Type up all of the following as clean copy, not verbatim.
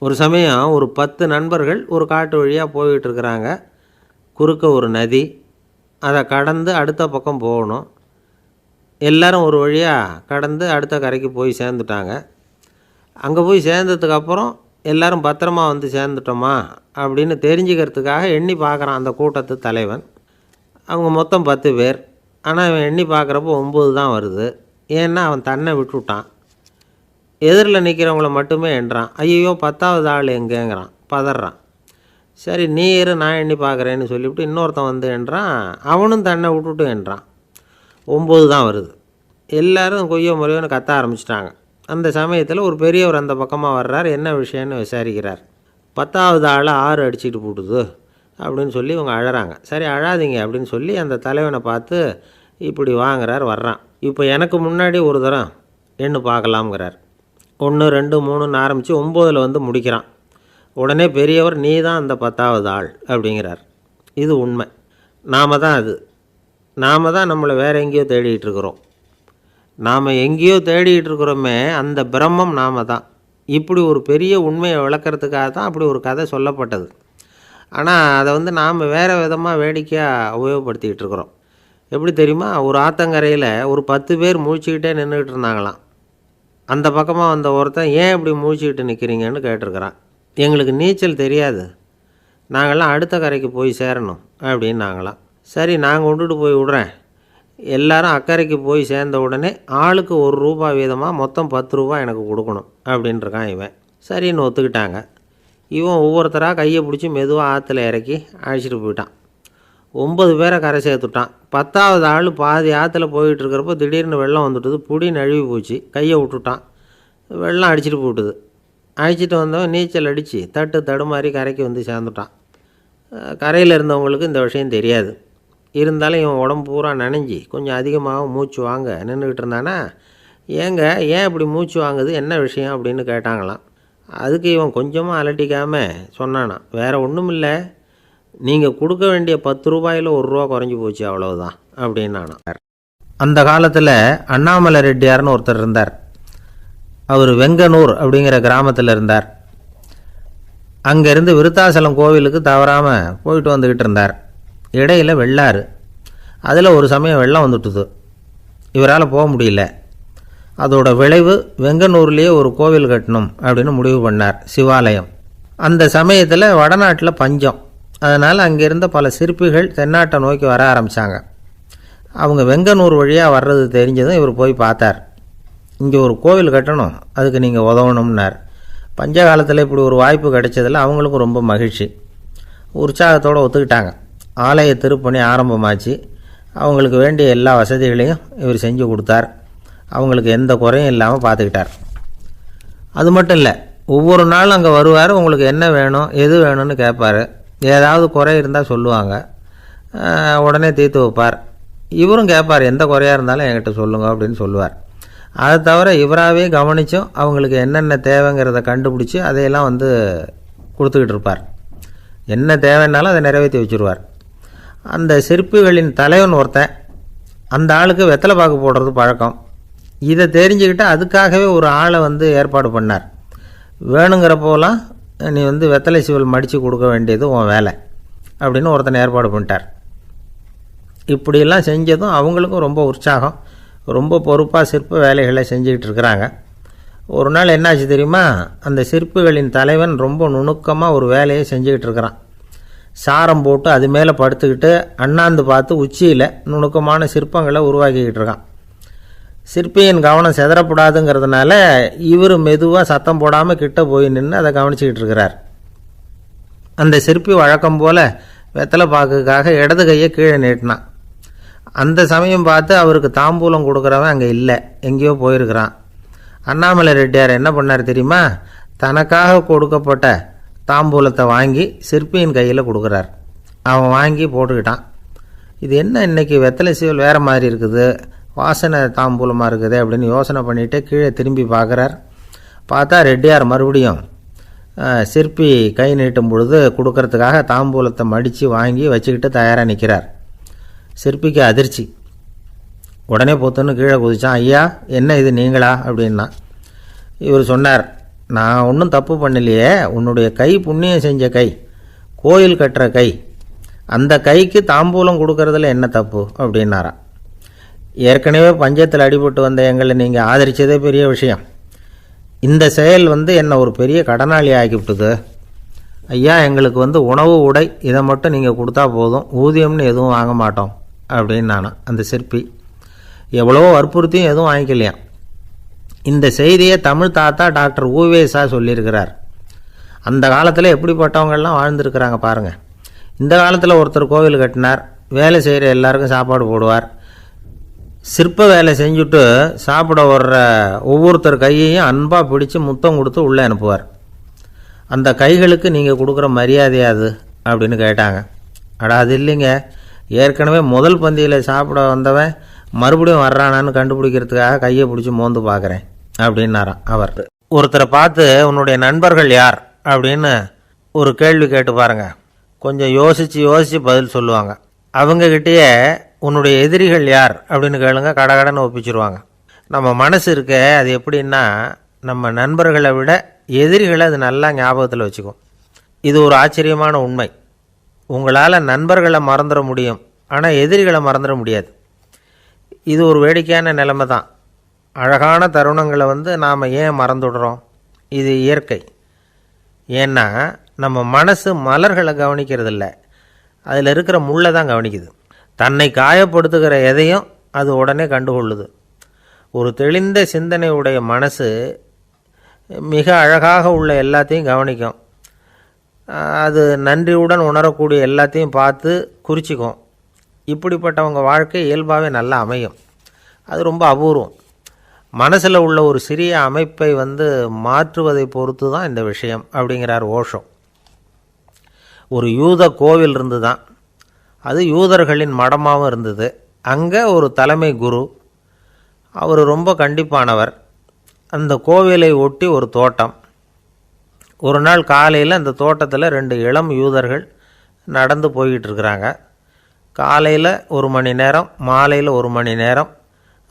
ஒரு சமயம் ஒரு 10 நண்பர்கள் ஒரு காட்டு வழியாக போய்கிட்டு இருக்கிறாங்க. குறுக்க ஒரு நதி, அதை கடந்து அடுத்த பக்கம் போகணும். எல்லோரும் ஒரு வழியாக கடந்து அடுத்த கரைக்கு போய் சேர்ந்துட்டாங்க. அங்கே போய் சேர்ந்ததுக்கப்புறம் எல்லோரும் பத்திரமா வந்து சேர்ந்துட்டோமா அப்படின்னு தெரிஞ்சுக்கிறதுக்காக எண்ணி பார்க்குறான் அந்த கூட்டத்து தலைவன். அவங்க மொத்தம் 10 பேர். ஆனால் இவன் எண்ணி பார்க்குறப்போ 9 தான் வருது. ஏன்னா அவன் தன்னை விட்டுவிட்டான். எதிரில் நிற்கிறவங்கள மட்டுமே எண்ணுறான். ஐயோ 10வது ஆள் எங்கேங்கிறான், பதறான். சரி நீ இரு, நான் எண்ணி பார்க்குறேன்னு சொல்லிவிட்டு இன்னொருத்தன் வந்து எண்ணுறான். அவனும் தன்னை விட்டுட்டு எண்ணுறான். 9 தான் வருது. எல்லோரும் கொய்யோ முறையோன்னு கத்த ஆரம்பிச்சிட்டாங்க. அந்த சமயத்தில் ஒரு பெரியவர் அந்த பக்கமாக வர்றார். என்ன விஷயம்னு விசாரிக்கிறார். 10வது ஆள் 6 அடிச்சுட்டு போட்டுது அப்படின்னு சொல்லி இவங்க அழறாங்க. சரி அழாதீங்க அப்படின்னு சொல்லி அந்த தலைவனை பார்த்து இப்படி வாங்குறார். வர்றான். இப்போ எனக்கு முன்னாடி ஒரு தரம் எண்ணு பார்க்கலாம்ங்கிறார். 1 2 3ன்னு ஆரம்பித்து 9ல் வந்து முடிக்கிறான். உடனே பெரியவர் நீ தான் அந்த 10வது ஆள் அப்படிங்கிறார். இது உண்மை. நாம் தான் நம்மளை வேறு எங்கேயோ தேடிகிட்டு இருக்கிறோம். நாம் எங்கேயோ தேடிகிட்டு இருக்கிறோமே, அந்த பிரம்மம் நாம் தான். இப்படி ஒரு பெரிய உண்மையை விளக்கிறதுக்காக தான் அப்படி ஒரு கதை சொல்லப்பட்டது. ஆனால் அதை வந்து நாம் வேறு விதமாக வேடிக்கையாக உபயோகப்படுத்திக்கிட்டு இருக்கிறோம். எப்படி தெரியுமா? ஒரு ஆற்றங்கரையில் ஒரு 10 பேர் முழிச்சுக்கிட்டே நின்றுக்கிட்டு இருந்தாங்களாம். அந்த பக்கமாக வந்த ஒருத்தன் ஏன் இப்படி முழிச்சுக்கிட்டு நிற்கிறீங்கன்னு கேட்டிருக்கிறான். எங்களுக்கு நீச்சல் தெரியாது, நாங்கள்லாம் அடுத்த கரைக்கு போய் சேரணும் அப்படின்னு நாங்களாம். சரி நான் கொண்டுட்டு போய் விடுறேன். எல்லாரும் அக்கறைக்கு போய் சேர்ந்த உடனே ஆளுக்கு ₹1 வீதமாக மொத்தம் ₹10 எனக்கு கொடுக்கணும் அப்படின்ட்டுருக்கான் இவன். சரின்னு ஒத்துக்கிட்டாங்க. இவன் ஒவ்வொருத்தராக கையை பிடிச்சி மெதுவாக ஆற்றுல இறக்கி அழைச்சிட்டு போயிட்டான். 9 பேரை கரை சேர்த்துட்டான். 10வது ஆள் பாதி ஆற்றுல போயிட்டு இருக்கிறப்போ திடீர்னு வெள்ளம் வந்துட்டுது. புடி நழுவி போச்சு. கையை விட்டுட்டான். வெள்ளம் அடிச்சிட்டு போட்டுது. அழைச்சிட்டு வந்தவன் நீச்சல் அடித்து தடுமாறி கரைக்கு வந்து சேர்ந்துட்டான். கரையில் இருந்தவங்களுக்கு இந்த விஷயம் தெரியாது. இருந்தாலும் இவன் உடம்பு பூரா நனைஞ்சி கொஞ்சம் அதிகமாக மூச்சு வாங்க நின்றுக்கிட்டு இருந்தானா, ஏன் இப்படி மூச்சு வாங்குது, என்ன விஷயம் அப்படின்னு கேட்டாங்களாம். அதுக்கு இவன் கொஞ்சமாக அலட்டிக்காமல் சொன்னானா, வேறு ஒன்றும் இல்லை, நீங்கள் கொடுக்க வேண்டிய ₹10ல் ₹1 குறைஞ்சி போச்சு அவ்வளவுதான் அப்படின்னானா. அந்த காலத்தில் அண்ணாமலை ரெட்டியார்னு ஒருத்தர் இருந்தார். அவர் வெங்கனூர் அப்படிங்கிற கிராமத்தில் இருந்தார். அங்கேருந்து விருத்தாசலம் கோவிலுக்கு தவறாமல் போயிட்டு வந்துக்கிட்டு இருந்தார். இடையில் வெள்ளாறு. அதில் ஒரு சமயம் வெள்ளம் வந்துட்டுது. இவரால் போக முடியல. அதோட விளைவு வெங்கனூர்லேயே ஒரு கோவில் கட்டணும் அப்படின்னு முடிவு பண்ணார், சிவாலயம். அந்த சமயத்தில் வடநாட்டில் பஞ்சம். அதனால் அங்கே இருந்த பல சிற்பிகள் தென்னாட்டை நோக்கி வர ஆரம்பித்தாங்க. அவங்க வெங்கனூர் வழியாக வர்றது தெரிஞ்சதும் இவர் போய் பார்த்தார். இங்கே ஒரு கோவில் கட்டணும், அதுக்கு நீங்கள் உதவணும்னார். பஞ்ச காலத்தில் இப்படி ஒரு வாய்ப்பு கிடைச்சதில் அவங்களுக்கும் ரொம்ப மகிழ்ச்சி. உற்சாகத்தோடு ஒத்துக்கிட்டாங்க. ஆலய திருப்பணி ஆரம்பமாச்சு. அவங்களுக்கு வேண்டிய எல்லா வசதிகளையும் இவர் செஞ்சு கொடுத்தார். அவங்களுக்கு எந்த குறையும் இல்லாமல் பார்த்துக்கிட்டார். அது மட்டும் இல்லை, ஒவ்வொரு நாளும் அங்கே வருவார். உங்களுக்கு என்ன வேணும், எது வேணும்னு கேட்பார். ஏதாவது குறை இருந்தால் சொல்லுவாங்க, உடனே தீர்த்து வைப்பார். இவரும் கேட்பார், எந்த குறையாக இருந்தாலும் என்கிட்ட சொல்லுங்க அப்படின்னு சொல்லுவார். அதை தவிர இவராகவே கவனித்தும் அவங்களுக்கு என்னென்ன தேவைங்கிறத கண்டுபிடிச்சி அதையெல்லாம் வந்து கொடுத்துக்கிட்டு இருப்பார். என்ன தேவைன்னாலும் அதை நிறைவேற்றி வச்சுருவார். அந்த சிற்பிகளின் தலைவன் ஒருத்தன், அந்த ஆளுக்கு வெத்தலை பாக்கு போடுறது பழக்கம். இதை தெரிஞ்சுக்கிட்டு அதுக்காகவே ஒரு ஆளை வந்து ஏற்பாடு பண்ணார். வேணுங்கிறப்போலாம் நீ வந்து வெத்தலை சீவல் மடித்து கொடுக்க வேண்டியது உன் வேலை அப்படின்னு ஒருத்தனை ஏற்பாடு பண்ணிட்டார். இப்படியெல்லாம் செஞ்சதும் அவங்களுக்கும் ரொம்ப உற்சாகம். ரொம்ப பொறுப்பாக சிற்ப வேலைகளை செஞ்சுக்கிட்டு இருக்கிறாங்க. ஒரு நாள் என்னாச்சு தெரியுமா? அந்த சிற்பிகளின் தலைவன் ரொம்ப நுணுக்கமாக ஒரு வேலையை செஞ்சுக்கிட்டு இருக்கிறான். சாரம் போட்டு அது மேலே படுத்துக்கிட்டு அண்ணாந்து பார்த்து உச்சியில் நுணுக்கமான சிற்பங்களை உருவாக்கிக்கிட்டு இருக்கான். சிற்பியின் கவனம் செதறப்படாதுங்கிறதுனால இவர் மெதுவாக சத்தம் போடாமல் கிட்ட போய் நின்று அதை கவனிச்சிக்கிட்டு இருக்கிறார். அந்த சிற்பி வழக்கம் போல் வெத்தலை பாக்குக்காக இடது கையை கீழே நீட்டினான். அந்த சமயம் பார்த்து அவருக்கு தாம்பூலம் கொடுக்குறவன் அங்கே இல்லை, எங்கேயோ போயிருக்கிறான். அண்ணாமலை ரெட்டியார் என்ன பண்ணார் தெரியுமா? தனக்காக கொடுக்கப்பட்ட தாம்பூலத்தை வாங்கி சிற்பியின் கையில் கொடுக்குறார். அவன் வாங்கி போட்டுக்கிட்டான். இது என்ன இன்னைக்கு வெத்தலை சீவல் வேறு மாதிரி இருக்குது, வாசனை தாம்பூலமாக இருக்குது அப்படின்னு யோசனை பண்ணிவிட்டு கீழே திரும்பி பார்க்குறார். பார்த்தா ரெட்டியார் மறுபடியும் சிற்பி கை நீட்டும் பொழுது கொடுக்கறதுக்காக தாம்பூலத்தை மடித்து வாங்கி வச்சுக்கிட்டு தயாராக நிற்கிறார். சிற்பிக்கு அதிர்ச்சி. உடனே பொத்துன்னு கீழே குதிச்சான். ஐயா, என்ன இது நீங்களா அப்படின்னா. இவர் சொன்னார், நான் ஒன்றும் தப்பு பண்ணலையே, உன்னுடைய கை புண்ணியம் செஞ்ச கை, கோயில் கட்டுற கை, அந்த கைக்கு தாம்பூலம் கொடுக்கறதுல என்ன தப்பு அப்படின்னாராம். ஏற்கனவே பஞ்சத்தில் அடிபட்டு வந்த எங்களை நீங்கள் ஆதரித்ததே பெரிய விஷயம். இந்த செயல் என்னை ஒரு பெரிய கடனாளி ஆக்கிவிட்டுது. ஐயா, எங்களுக்கு உணவு உடை இதை மட்டும் நீங்கள் கொடுத்தா போதும், ஊதியம்னு எதுவும் வாங்க மாட்டோம் அப்படின்னு நானும். அந்த சிற்பி எவ்வளவோ வற்புறுத்தியும் எதுவும் வாங்கிக்கலையாம். இந்த செய்தியை தமிழ் தாத்தா டாக்டர் ஊவேசா சொல்லியிருக்கிறார். அந்த காலத்தில் எப்படிப்பட்டவங்கள்லாம் வாழ்ந்துருக்கிறாங்க பாருங்கள். இந்த காலத்தில் ஒருத்தர் கோவில் கட்டினார், வேலை செய்கிற எல்லாருக்கும் சாப்பாடு போடுவார், சிற்ப வேலை செஞ்சுட்டு சாப்பிட வர்ற ஒவ்வொருத்தர் கையையும் அன்பாக பிடிச்சி முத்தம் கொடுத்து உள்ளே அனுப்புவார். அந்த கைகளுக்கு நீங்கள் கொடுக்குற மரியாதையாது அப்படின்னு கேட்டாங்க. அது இல்லைங்க, ஏற்கனவே முதல் பந்தியில் சாப்பிட வந்தவன் மறுபடியும் வர்றானான்னு கண்டுபிடிக்கிறதுக்காக கையை பிடிச்சி மோந்து பார்க்குறேன் அப்படின்னாராம் அவர். ஒருத்தரை பார்த்து உன்னுடைய நண்பர்கள் யார் அப்படின்னு ஒரு கேள்வி கேட்டு பாருங்க, கொஞ்சம் யோசித்து பதில் சொல்லுவாங்க. அவங்கக்கிட்டேயே உன்னுடைய எதிரிகள் யார் அப்படின்னு கேளுங்க, கடகடன்னு ஒப்பிச்சிருவாங்க. நம்ம மனசு இருக்க அது எப்படின்னா, நம்ம நண்பர்களை விட எதிரிகளை அது நல்லா ஞாபகத்தில் வச்சுக்கும். இது ஒரு ஆச்சரியமான உண்மை. உங்களால் நண்பர்களை மறந்துட முடியும், ஆனால் எதிரிகளை மறந்துட முடியாது. இது ஒரு வேடிக்கையான நிலைமை தான். அழகான தருணங்களை நாம் ஏன் மறந்துடுறோம்? இது இயற்கை. ஏன்னா நம்ம மனசு மலர்களை கவனிக்கிறதில்ல, அதில் இருக்கிற முள்ளை தான் கவனிக்குது. தன்னை காயப்படுத்துகிற எதையும் அது உடனே கண்டுகொள்ளுது. ஒரு தெளிந்த சிந்தனை உடைய மனசு மிக அழகாக உள்ள எல்லாத்தையும் கவனிக்கும். அது நன்றியுடன் உணரக்கூடிய எல்லாத்தையும் பார்த்து குறிச்சிக்கும். இப்படிப்பட்டவங்க வாழ்க்கை இயல்பாகவே நல்லா அமையும். அது ரொம்ப அபூர்வம். மனசில் உள்ள ஒரு சிறிய அமைப்பை மாற்றுவதை பொறுத்து தான் இந்த விஷயம் அப்படிங்கிறார் ஓஷோ. ஒரு யூத கோவில் இருந்து தான், அது யூதர்களின் மடமாகவும் இருந்தது. அங்கே ஒரு தலைமை குரு, அவர் ரொம்ப கண்டிப்பானவர். அந்த கோவிலை ஒட்டி ஒரு தோட்டம். ஒரு நாள் காலையில் அந்த தோட்டத்தில் 2 இளம் யூதர்கள் நடந்து போய்கிட்டு இருக்கிறாங்க. காலையில் 1 மணி நேரம், மாலையில் 1 மணி நேரம்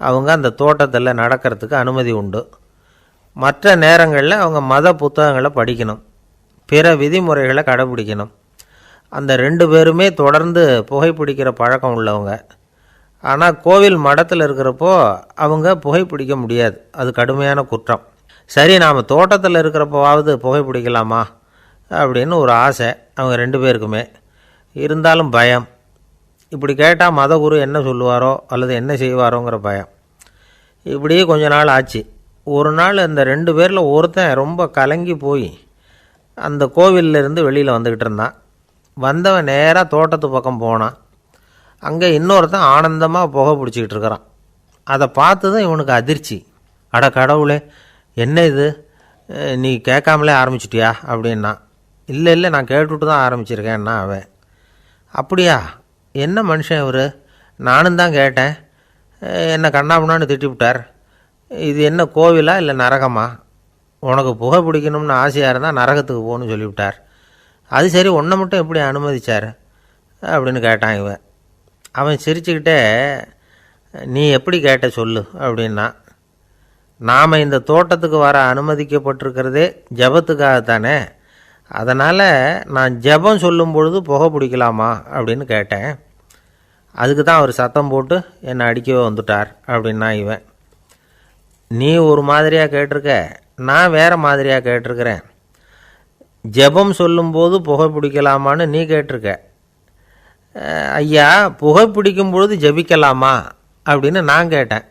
அவங்க அந்த தோட்டத்தில் நடக்கிறதுக்கு அனுமதி உண்டு. மற்ற நேரங்களில் அவங்க மத புத்தகங்களை படிக்கணும், பிற விதிமுறைகளை கடைபிடிக்கணும். அந்த 2 பேருமே தொடர்ந்து புகைப்பிடிக்கிற பழக்கம் உள்ளவங்க. ஆனால் கோவில் மடத்தில் இருக்கிறப்போ அவங்க புகைப்பிடிக்க முடியாது, அது கடுமையான குற்றம். சரி, நாம் தோட்டத்தில் இருக்கிறப்போவாவது புகைப்பிடிக்கலாமா அப்படின்னு ஒரு ஆசை அவங்க 2 பேருக்குமே. இருந்தாலும் பயம். இப்படி கேட்டால் மதகுரு என்ன சொல்லுவாரோ அல்லது என்ன செய்வாரோங்கிற பயம். இப்படியே கொஞ்ச நாள் ஆச்சு. ஒரு நாள் அந்த 2 பேரில் ஒருத்தன் ரொம்ப கலங்கி போய் அந்த கோவிலிருந்து வெளியில் வந்துக்கிட்டு இருந்தான். வந்தவன் நேராக தோட்டத்து பக்கம் போனான். அங்கே இன்னொருத்தன் ஆனந்தமாக புகை பிடிச்சிக்கிட்டு இருக்கிறான். அதை பார்த்து தான் இவனுக்கு அதிர்ச்சி. அட கடவுளே, என்ன இது, நீ கேட்காமலே ஆரம்பிச்சிட்டியா அப்படின்னா. இல்லை நான் கேட்டுவிட்டு தான் ஆரம்பிச்சிருக்கேன்னா அவன். அப்படியா, என்ன மனுஷன் இவர், நானும் தான் கேட்டேன், என்னை கண்ணாபுண்ணான்னு திட்டிவிட்டார். இது என்ன கோவிலா இல்லை நரகமா? உனக்கு புகை பிடிக்கணும்னு ஆசையாக இருந்தால் நரகத்துக்கு போகணும்னு சொல்லிவிட்டார். அது சரி, உன்னை மட்டும் எப்படி அனுமதிச்சார் அப்படின்னு கேட்டான் இவன். அவன் சிரிச்சுக்கிட்டே, நீ எப்படி கேட்ட சொல்லு அப்படின்னா. நாம் இந்த தோட்டத்துக்கு வர அனுமதிக்கப்பட்டிருக்கிறதே ஜபத்துக்காகத்தானே, அதனால் நான் ஜபம் சொல்லும் பொழுது புகை பிடிக்கலாமா அப்படின்னு கேட்டேன். அதுக்கு தான் அவர் சத்தம் போட்டு என்னை அடிக்கவே வந்துட்டார் அப்படின்னா இவன். நீ ஒரு மாதிரியாக கேட்டிருக்க, நான் வேறு மாதிரியாக கேட்டிருக்கிறேன். ஜபம் சொல்லும்போது புகை பிடிக்கலாமான்னு நீ கேட்டிருக்க. ஐயா, புகை பிடிக்கும் பொழுது ஜபிக்கலாமா அப்படின்னு நான் கேட்டேன்.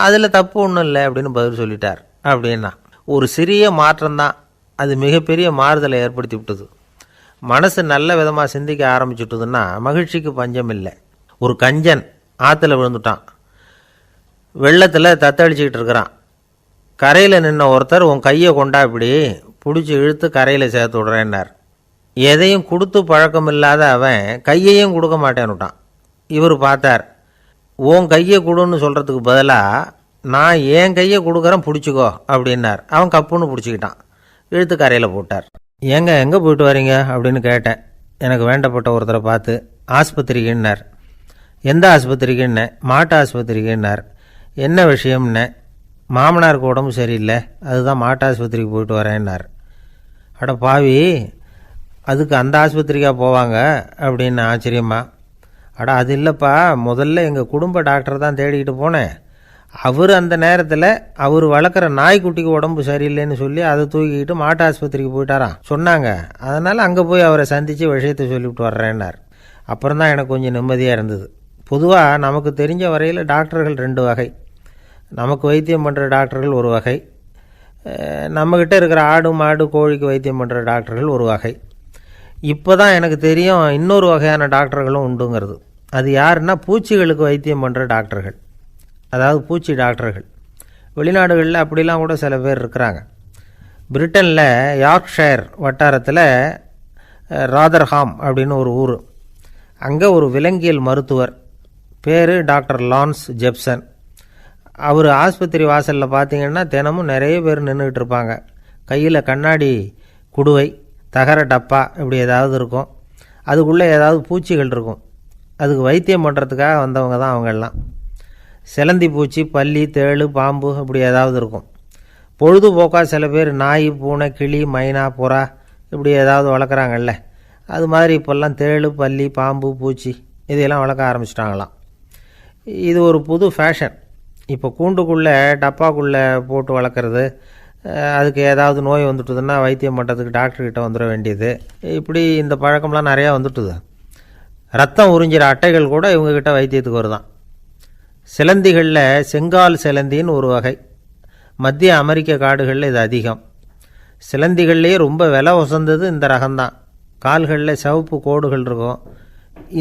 அதில் தப்பு ஒன்றும் இல்லை அப்படின்னு பதில் சொல்லிட்டார் அப்படின்னா. ஒரு சிறிய மாற்றம்தான் அது மிகப்பெரிய மாறுதலை ஏற்படுத்தி விட்டது. மனசு நல்ல விதமாக சிந்திக்க ஆரம்பிச்சுட்டுதுன்னா மகிழ்ச்சிக்கு பஞ்சம் இல்லை. ஒரு கஞ்சன் ஆற்றுல விழுந்துட்டான், வெள்ளத்தில் தத்தளிச்சிக்கிட்டு இருக்கிறான். கரையில் நின்ன ஒருத்தர், உன் கையை கொண்டா இப்படி பிடிச்சி இழுத்து கரையில் சேர்த்து விடுறேன்னார். எதையும் கொடுத்து பழக்கம் இல்லாத அவன் கையையும் கொடுக்க மாட்டேன்னுட்டான். இவர் பார்த்தார், உன் கையை கொடுன்னு சொல்கிறதுக்கு பதிலாக நான் என் கையை கொடுக்குறேன் பிடிச்சிக்கோ அப்படின்னார். அவன் கப்புன்னு பிடிச்சிக்கிட்டான், இழுத்து கரையில் போட்டார். ஏங்க எங்கே போயிட்டு வரீங்க அப்படின்னு கேட்டேன் எனக்கு வேண்டப்பட்ட ஒருத்தரை பார்த்து. ஆஸ்பத்திரிக்குன்னார். எந்த ஆஸ்பத்திரிக்குன்னே? மாட்டு ஆஸ்பத்திரிக்குன்னார். என்ன விஷயம்னே? மாமனாருக்கு உடம்பு சரியில்லை, அதுதான் மாட்டாஸ்பத்திரிக்கு போயிட்டு வரேன்னார். அட பாவி, அதுக்கு அந்த ஆஸ்பத்திரிக்காக போவாங்க அப்படின்னு ஆச்சரியமா. அட அது இல்லைப்பா, முதல்ல எங்கள் குடும்ப டாக்டர் தான் தேடிக்கிட்டு போனேன். அவர் அந்த நேரத்தில் அவர் வளர்க்குற நாய்க்குட்டிக்கு உடம்பு சரியில்லைன்னு சொல்லி அதை தூக்கிக்கிட்டு மாட்டு ஆஸ்பத்திரிக்கு போயிட்டாராம் சொன்னாங்க. அதனால் அங்கே போய் அவரை சந்தித்து விஷயத்தை சொல்லிவிட்டு வர்றேன்னார். அப்புறம் தான் எனக்கு கொஞ்சம் நிம்மதியாக இருந்தது. பொதுவாக நமக்கு தெரிஞ்ச வரையில் டாக்டர்கள் 2 வகை. நமக்கு வைத்தியம் பண்ணுற டாக்டர்கள் ஒரு வகை, நம்மக்கிட்ட இருக்கிற ஆடு மாடு கோழிக்கு வைத்தியம் பண்ணுற டாக்டர்கள் ஒரு வகை. இப்போ தான் எனக்கு தெரியும் இன்னொரு வகையான டாக்டர்களும் உண்டுங்கிறது. அது யாருன்னா பூச்சிகளுக்கு வைத்தியம் பண்ணுற டாக்டர்கள், அதாவது பூச்சி டாக்டர்கள். வெளிநாடுகளில் அப்படிலாம் கூட சில பேர் இருக்கிறாங்க. பிரிட்டனில் யார்க்ஷயர் வட்டாரத்தில் ராதர்ஹாம் அப்படின்னு ஒரு ஊர். அங்கே ஒரு விலங்கியல் மருத்துவர் பேர் டாக்டர் லான்ஸ் ஜெப்சன். அவர் ஆஸ்பத்திரி வாசலில் பார்த்திங்கன்னா தினமும் நிறைய பேர் நின்றுக்கிட்டு இருப்பாங்க. கையில் கண்ணாடி குடுவை, தகர டப்பா இப்படி ஏதாவது இருக்கும். அதுக்குள்ளே ஏதாவது பூச்சிகள் இருக்கும். அதுக்கு வைத்தியம் பண்ணுறதுக்காக வந்தவங்க தான் அவங்கெல்லாம். சிலந்தி பூச்சி, பல்லி, தேளு, பாம்பு இப்படி ஏதாவது இருக்கும். பொழுதுபோக்காக சில பேர் நாய், பூனை, கிளி, மைனா, புறா இப்படி ஏதாவது வளர்க்குறாங்கல்ல, அது மாதிரி இப்போல்லாம் தேளு, பல்லி, பாம்பு, பூச்சி இதையெல்லாம் வளர்க்க ஆரம்பிச்சிட்டாங்களாம். இது ஒரு புது ஃபேஷன். இப்போ கூண்டுக்குள்ளே டப்பாக்குள்ளே போட்டு வளர்க்குறது, அதுக்கு ஏதாவது நோய் வந்துட்டுதுன்னா வைத்தியம் பண்ணுறதுக்கு டாக்டர்கிட்ட வந்துட வேண்டியது, இப்படி இந்த பழக்கம்லாம் நிறையா வந்துட்டுது. ரத்தம் உறிஞ்சிற அட்டைகள் கூட இவங்கக்கிட்ட வைத்தியத்துக்கு வருதான். சிலந்திகளில் செங்கால் சிலந்தின்னு ஒரு வகை. மத்திய அமெரிக்க காடுகளில் இது அதிகம். சிலந்திகள்லேயே ரொம்ப விலை உசந்தது இந்த ரகம்தான். கால்களில் சிவப்பு கோடுகள் இருக்கும்.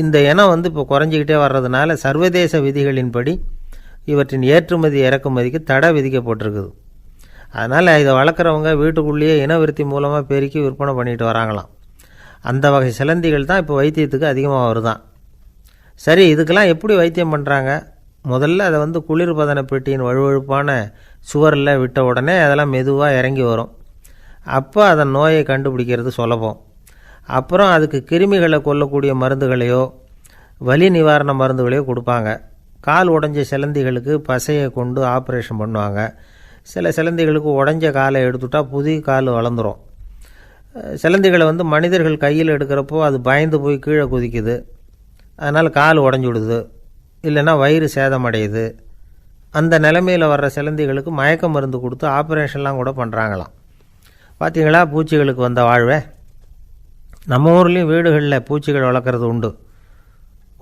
இந்த இனம் இப்போ குறைஞ்சிக்கிட்டே வர்றதுனால சர்வதேச விதிகளின்படி இவற்றின் ஏற்றுமதி இறக்குமதிக்கு தடை விதிக்கப்பட்டிருக்குது. அதனால் இதை வளர்க்குறவங்க வீட்டுக்குள்ளேயே இனவிருத்தி மூலமாக பெருக்கி விற்பனை பண்ணிட்டு வராங்களாம். அந்த வகை சிலந்திகள் தான் இப்போ வைத்தியத்துக்கு அதிகமாக வருதான். சரி, இதுக்கெல்லாம் எப்படி வைத்தியம் பண்ணுறாங்க? முதல்ல அதை குளிர்பதன பெட்டியின் வழுவழுப்பான சுவரில் விட்ட உடனே அதெல்லாம் மெதுவாக இறங்கி வரும். அப்போ அதன் நோயை கண்டுபிடிக்கிறது சுலபம். அப்புறம் அதுக்கு கிருமிகளை கொல்லக்கூடிய மருந்துகளையோ வலி நிவாரண மருந்துகளையோ கொடுப்பாங்க. கால் உடஞ்ச சிலந்திகளுக்கு பசையை கொண்டு ஆப்ரேஷன் பண்ணுவாங்க. சில சிலந்திகளுக்கு உடஞ்ச காலை எடுத்துட்டால் புதிய கால் வளர்ந்துடும். சிலந்திகளை மனிதர்கள் கையில் எடுக்கிறப்போ அது பயந்து போய் கீழே குதிக்குது. அதனால் கால் உடஞ்சி விடுது, இல்லைன்னா வயிறு சேதமடையுது. அந்த நிலைமையில் வர்ற சிலந்திகளுக்கு மயக்க மருந்து கொடுத்து ஆப்ரேஷன்லாம் கூட பண்ணுறாங்களாம். பார்த்தீங்களா பூச்சிகளுக்கு வந்த வாழ்வே. நம்ம ஊர்லேயும் வீடுகளில் பூச்சிகள் வளர்க்குறது உண்டு.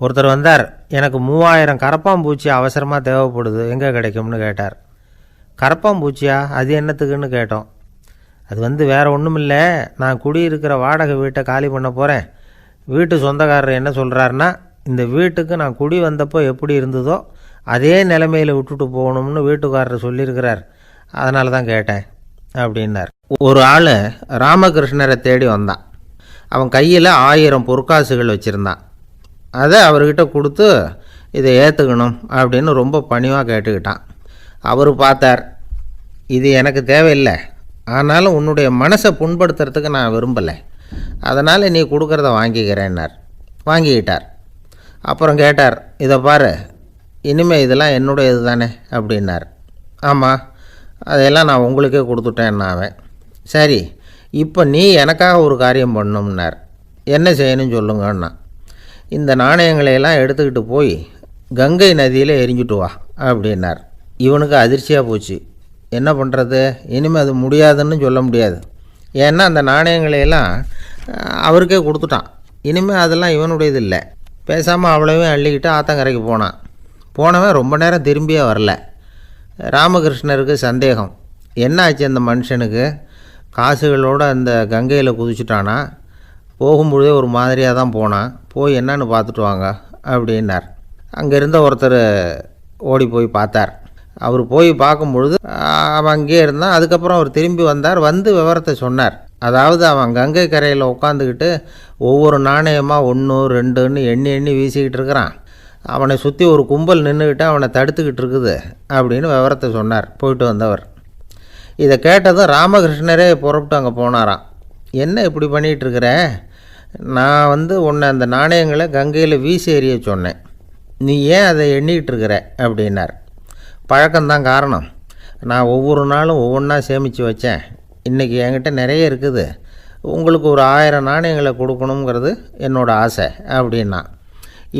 ஒருத்தர் வந்தார், எனக்கு 3000 கரப்பாம்பூச்சி அவசரமாக தேவைப்படுது, எங்கே கிடைக்கும்னு கேட்டார். கரப்பாம்பூச்சியா, அது என்னத்துக்குன்னு கேட்டோம். அது வேறு ஒன்றும் இல்லை, நான் குடியிருக்கிற வாடகை வீட்டை காலி பண்ண போகிறேன். வீட்டு சொந்தக்காரர் என்ன சொல்கிறாருன்னா, இந்த வீட்டுக்கு நான் குடி வந்தப்போ எப்படி இருந்ததோ அதே நிலைமையில் விட்டுட்டு போகணும்னு வீட்டுக்காரர் சொல்லியிருக்கிறார், அதனால தான் கேட்டேன் அப்படின்னார். ஒரு ஆள் ராமகிருஷ்ணரை தேடி வந்தான். அவன் கையில் 1000 பொற்காசுகள் வச்சுருந்தான். அதை அவர்கிட்ட கொடுத்து இதை ஏற்றுக்கணும் அப்படின்னு ரொம்ப பணிவாக கேட்டுக்கிட்டான். அவர் பார்த்தார், இது எனக்கு தேவையில்லை, ஆனாலும் உன்னுடைய மனசை புண்படுத்துறதுக்கு நான் விரும்பலை, அதனால் நீ கொடுக்குறத வாங்கிக்கிறேன்னார். வாங்கிக்கிட்டார். அப்புறம் கேட்டார், இதை பாரு, இனிமேல் இதெல்லாம் என்னுடைய இது தானே அப்படின்னார். ஆமாம், அதையெல்லாம் நான் உங்களுக்கே கொடுத்துட்டேன்னா அவன். சரி, இப்போ நீ எனக்காக ஒரு காரியம் பண்ணணும்னார். என்ன செய்யணும்னு சொல்லுங்கன்னா, இந்த நாணயங்களையெல்லாம் எடுத்துக்கிட்டு போய் கங்கை நதியில் எரிஞ்சுட்டு வா அப்படின்னார். இவனுக்கு அதிர்ச்சியாக போச்சு. என்ன பண்ணுறது, இனிமேல் அது முடியாதுன்னு சொல்ல முடியாது. ஏன்னா அந்த நாணயங்களையெல்லாம் அவருக்கே கொடுத்துட்டான். இனிமேல் அதெல்லாம் இவனுடையது இல்லை. பேசாமல் அவ்வளோவே அள்ளிக்கிட்டு ஆத்தங்கரைக்கு போனான். போனவன் ரொம்ப நேரம் திரும்பியே வரல. ராமகிருஷ்ணருக்கு சந்தேகம், என்ன ஆச்சு அந்த மனுஷனுக்கு, காசுகளோடு அந்த கங்கையில் குதிச்சுட்டானா, போகும்பொழுதே ஒரு மாதிரியாக தான் போனான், போய் என்னன்னு பார்த்துட்டு வாங்க அப்படின்னார். அங்கே இருந்த ஒருத்தர் ஓடி போய் பார்த்தார். அவர் போய் பார்க்கும்பொழுது அவன் அங்கேயே இருந்தான். அதுக்கப்புறம் அவர் திரும்பி வந்தார். வந்து விவரத்தை சொன்னார். அதாவது அவன் கங்கை கரையில் உட்காந்துக்கிட்டு ஒவ்வொரு நாணயமாக 1 2ன்னு எண்ணி எண்ணி வீசிக்கிட்டு இருக்கிறான். அவனை சுற்றி ஒரு கும்பல் நின்றுக்கிட்டு அவனை தடுத்துக்கிட்டு இருக்குது அப்படின்னு விவரத்தை சொன்னார் போயிட்டு வந்தவர். இதை கேட்டதும் ராமகிருஷ்ணரே புறப்பட்டு அங்கே போனாராம். என்ன இப்படி பண்ணிகிட்ருக்கிற, நான் உன்னை அந்த நாணயங்களை கங்கையில் வீசி எறிய சொன்னேன், நீ ஏன் அதை எண்ணிக்கிட்டு இருக்கிற அப்படின்னார். பழக்கம்தான் காரணம், நான் ஒவ்வொரு நாளும் ஒவ்வொன்றா சேமித்து வச்சேன். இன்றைக்கி என்கிட்ட நிறைய இருக்குது. உங்களுக்கு ஒரு 1000 நாணயங்களை கொடுக்கணுங்கிறது என்னோடய ஆசை அப்படின்னா.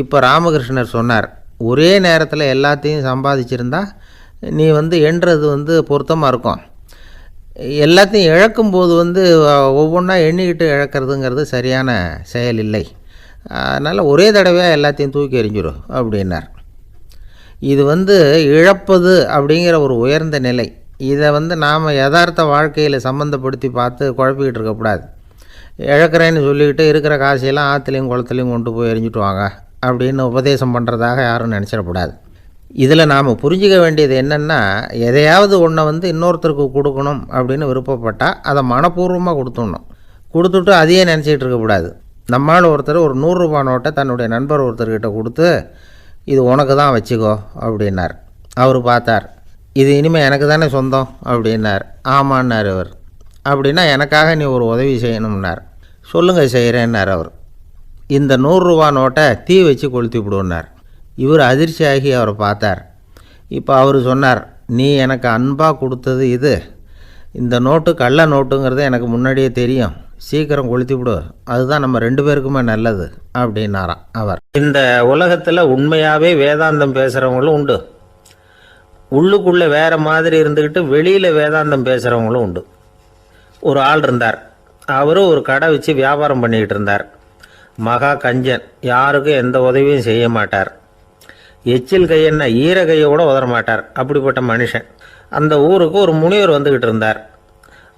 இப்போ ராமகிருஷ்ணர் சொன்னார், ஒரே நேரத்தில் எல்லாத்தையும் சம்பாதிச்சிருந்தா நீ எண்ணுறது பொருத்தமாக இருக்கும். எல்லாத்தையும் இழக்கும்போது ஒவ்வொன்றா எண்ணிக்கிட்டு இழக்கிறதுங்கிறது சரியான செயல் இல்லை. அதனால் ஒரே தடவையாக எல்லாத்தையும் தூக்கி எறிஞ்சிடும் அப்படின்னார். இது இழப்பது அப்படிங்கிற ஒரு உயர்ந்த நிலை. இதை நாம் யதார்த்த வாழ்க்கையில் சம்மந்தப்படுத்தி பார்த்து குழப்பிக்கிட்டு இருக்கக்கூடாது. இழக்கிறேன்னு சொல்லிக்கிட்டு இருக்கிற காசையெல்லாம் ஆற்றுலையும் குளத்துலையும் கொண்டு போய் எறிஞ்சிட்டு வாங்க அப்படின்னு உபதேசம் பண்ணுறதாக யாரும் நினச்சிடக்கூடாது. இதில் நாம் புரிஞ்சிக்க வேண்டியது என்னென்னா, எதையாவது ஒன்றை இன்னொருத்தருக்கு கொடுக்கணும் அப்படின்னு விருப்பப்பட்டால் அதை மனப்பூர்வமாக கொடுத்துடணும். கொடுத்துட்டு அதையே நினச்சிக்கிட்டு இருக்கக்கூடாது. நம்மால் ஒருத்தர் ஒரு 100 ரூபா நோட்டை தன்னுடைய நண்பர் ஒருத்தர்கிட்ட கொடுத்து, இது உனக்கு தான் வச்சுக்கோ அப்படின்னார். அவர் பார்த்தார், இது இனிமேல் எனக்கு தானே சொந்தம் அப்படின்னார். ஆமான்னார் அவர். அப்படின்னா எனக்காக நீ ஒரு உதவி செய்யணும்னார். சொல்லுங்கள் செய்கிறேன்னார் அவர். இந்த 100 ரூபா நோட்டை தீ வச்சு கொளுத்தி விடுன்னார். இவர் அதிர்ச்சியாகி அவரை பார்த்தார். இப்போ அவர் சொன்னார், நீ எனக்கு அன்பாக கொடுத்தது இது, இந்த நோட்டு கள்ள நோட்டுங்கிறது எனக்கு முன்னாடியே தெரியும், சீக்கிரம் கொளுத்தி விடு, அதுதான் நம்ம 2 பேருக்குமே நல்லது அப்படின்னாராம் அவர். இந்த உலகத்தில் உண்மையாகவே வேதாந்தம் பேசுகிறவங்களும் உண்டு, உள்ளுக்குள்ளே வேறு மாதிரி இருந்துக்கிட்டு வெளியில் வேதாந்தம் பேசுகிறவங்களும் உண்டு. ஒரு ஆள் இருந்தார். அவரும் ஒரு கடை வச்சு வியாபாரம் பண்ணிக்கிட்டு இருந்தார். மகா கஞ்சன், யாருக்கும் எந்த உதவியும் செய்ய மாட்டார். எச்சில் கையென்ன ஈர கையை கூட உதற மாட்டார். அப்படிப்பட்ட மனுஷன். அந்த ஊருக்கு ஒரு முனிவர் வந்துக்கிட்டு இருந்தார்.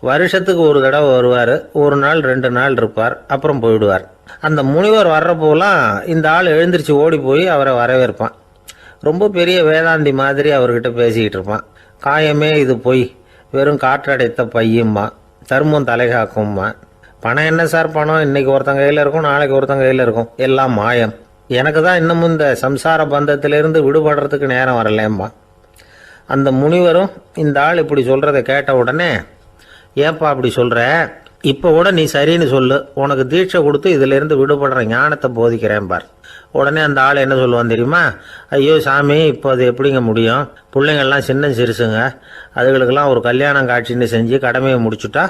வருஷத்துக்கு ஒரு தடவை வருவார். ஒரு நாள் 2 நாள் இருப்பார், அப்புறம் போயிடுவார். அந்த முனிவர் வர்றப்போலாம் இந்த ஆள் எழுந்திரிச்சு ஓடி போய் அவரை வரவேற்பான். ரொம்ப பெரிய வேதாந்தி மாதிரி அவர்கிட்ட பேசிக்கிட்டு இருப்பான். காயமே இது பொய், வெறும் காற்றடைத்த பையும்மா, தர்மம் தலைகாக்கும்மா. பணம் என்ன சார் பணம், இன்னைக்கு ஒருத்தன் கையில் இருக்கும், நாளைக்கு ஒருத்தன் கையில் இருக்கும், எல்லாம் மாயம். எனக்கு தான் இன்னமும் இந்த சம்சார பந்தத்திலிருந்து விடுபடுறதுக்கு நேரம் வரலேம்மா. அந்த முனிவரும் இந்த ஆள் இப்படி சொல்கிறத கேட்ட உடனே, ஏப்பா அப்படி சொல்கிற, இப்போ கூட நீ சரின்னு சொல்லு, உனக்கு தீட்சை கொடுத்து இதிலேருந்து விடுபடுற ஞானத்தை போதிக்கிறேன் பார். உடனே அந்த ஆள் என்ன சொல்லுவான் தெரியுமா, ஐயோ சாமி, இப்போ அது எப்படிங்க முடியும், பிள்ளைங்கள்லாம் சின்ன சிறுசுங்க, அதுகளுக்கெல்லாம் ஒரு கல்யாணம் காட்சின்னு செஞ்சு கடமையை முடிச்சுட்டா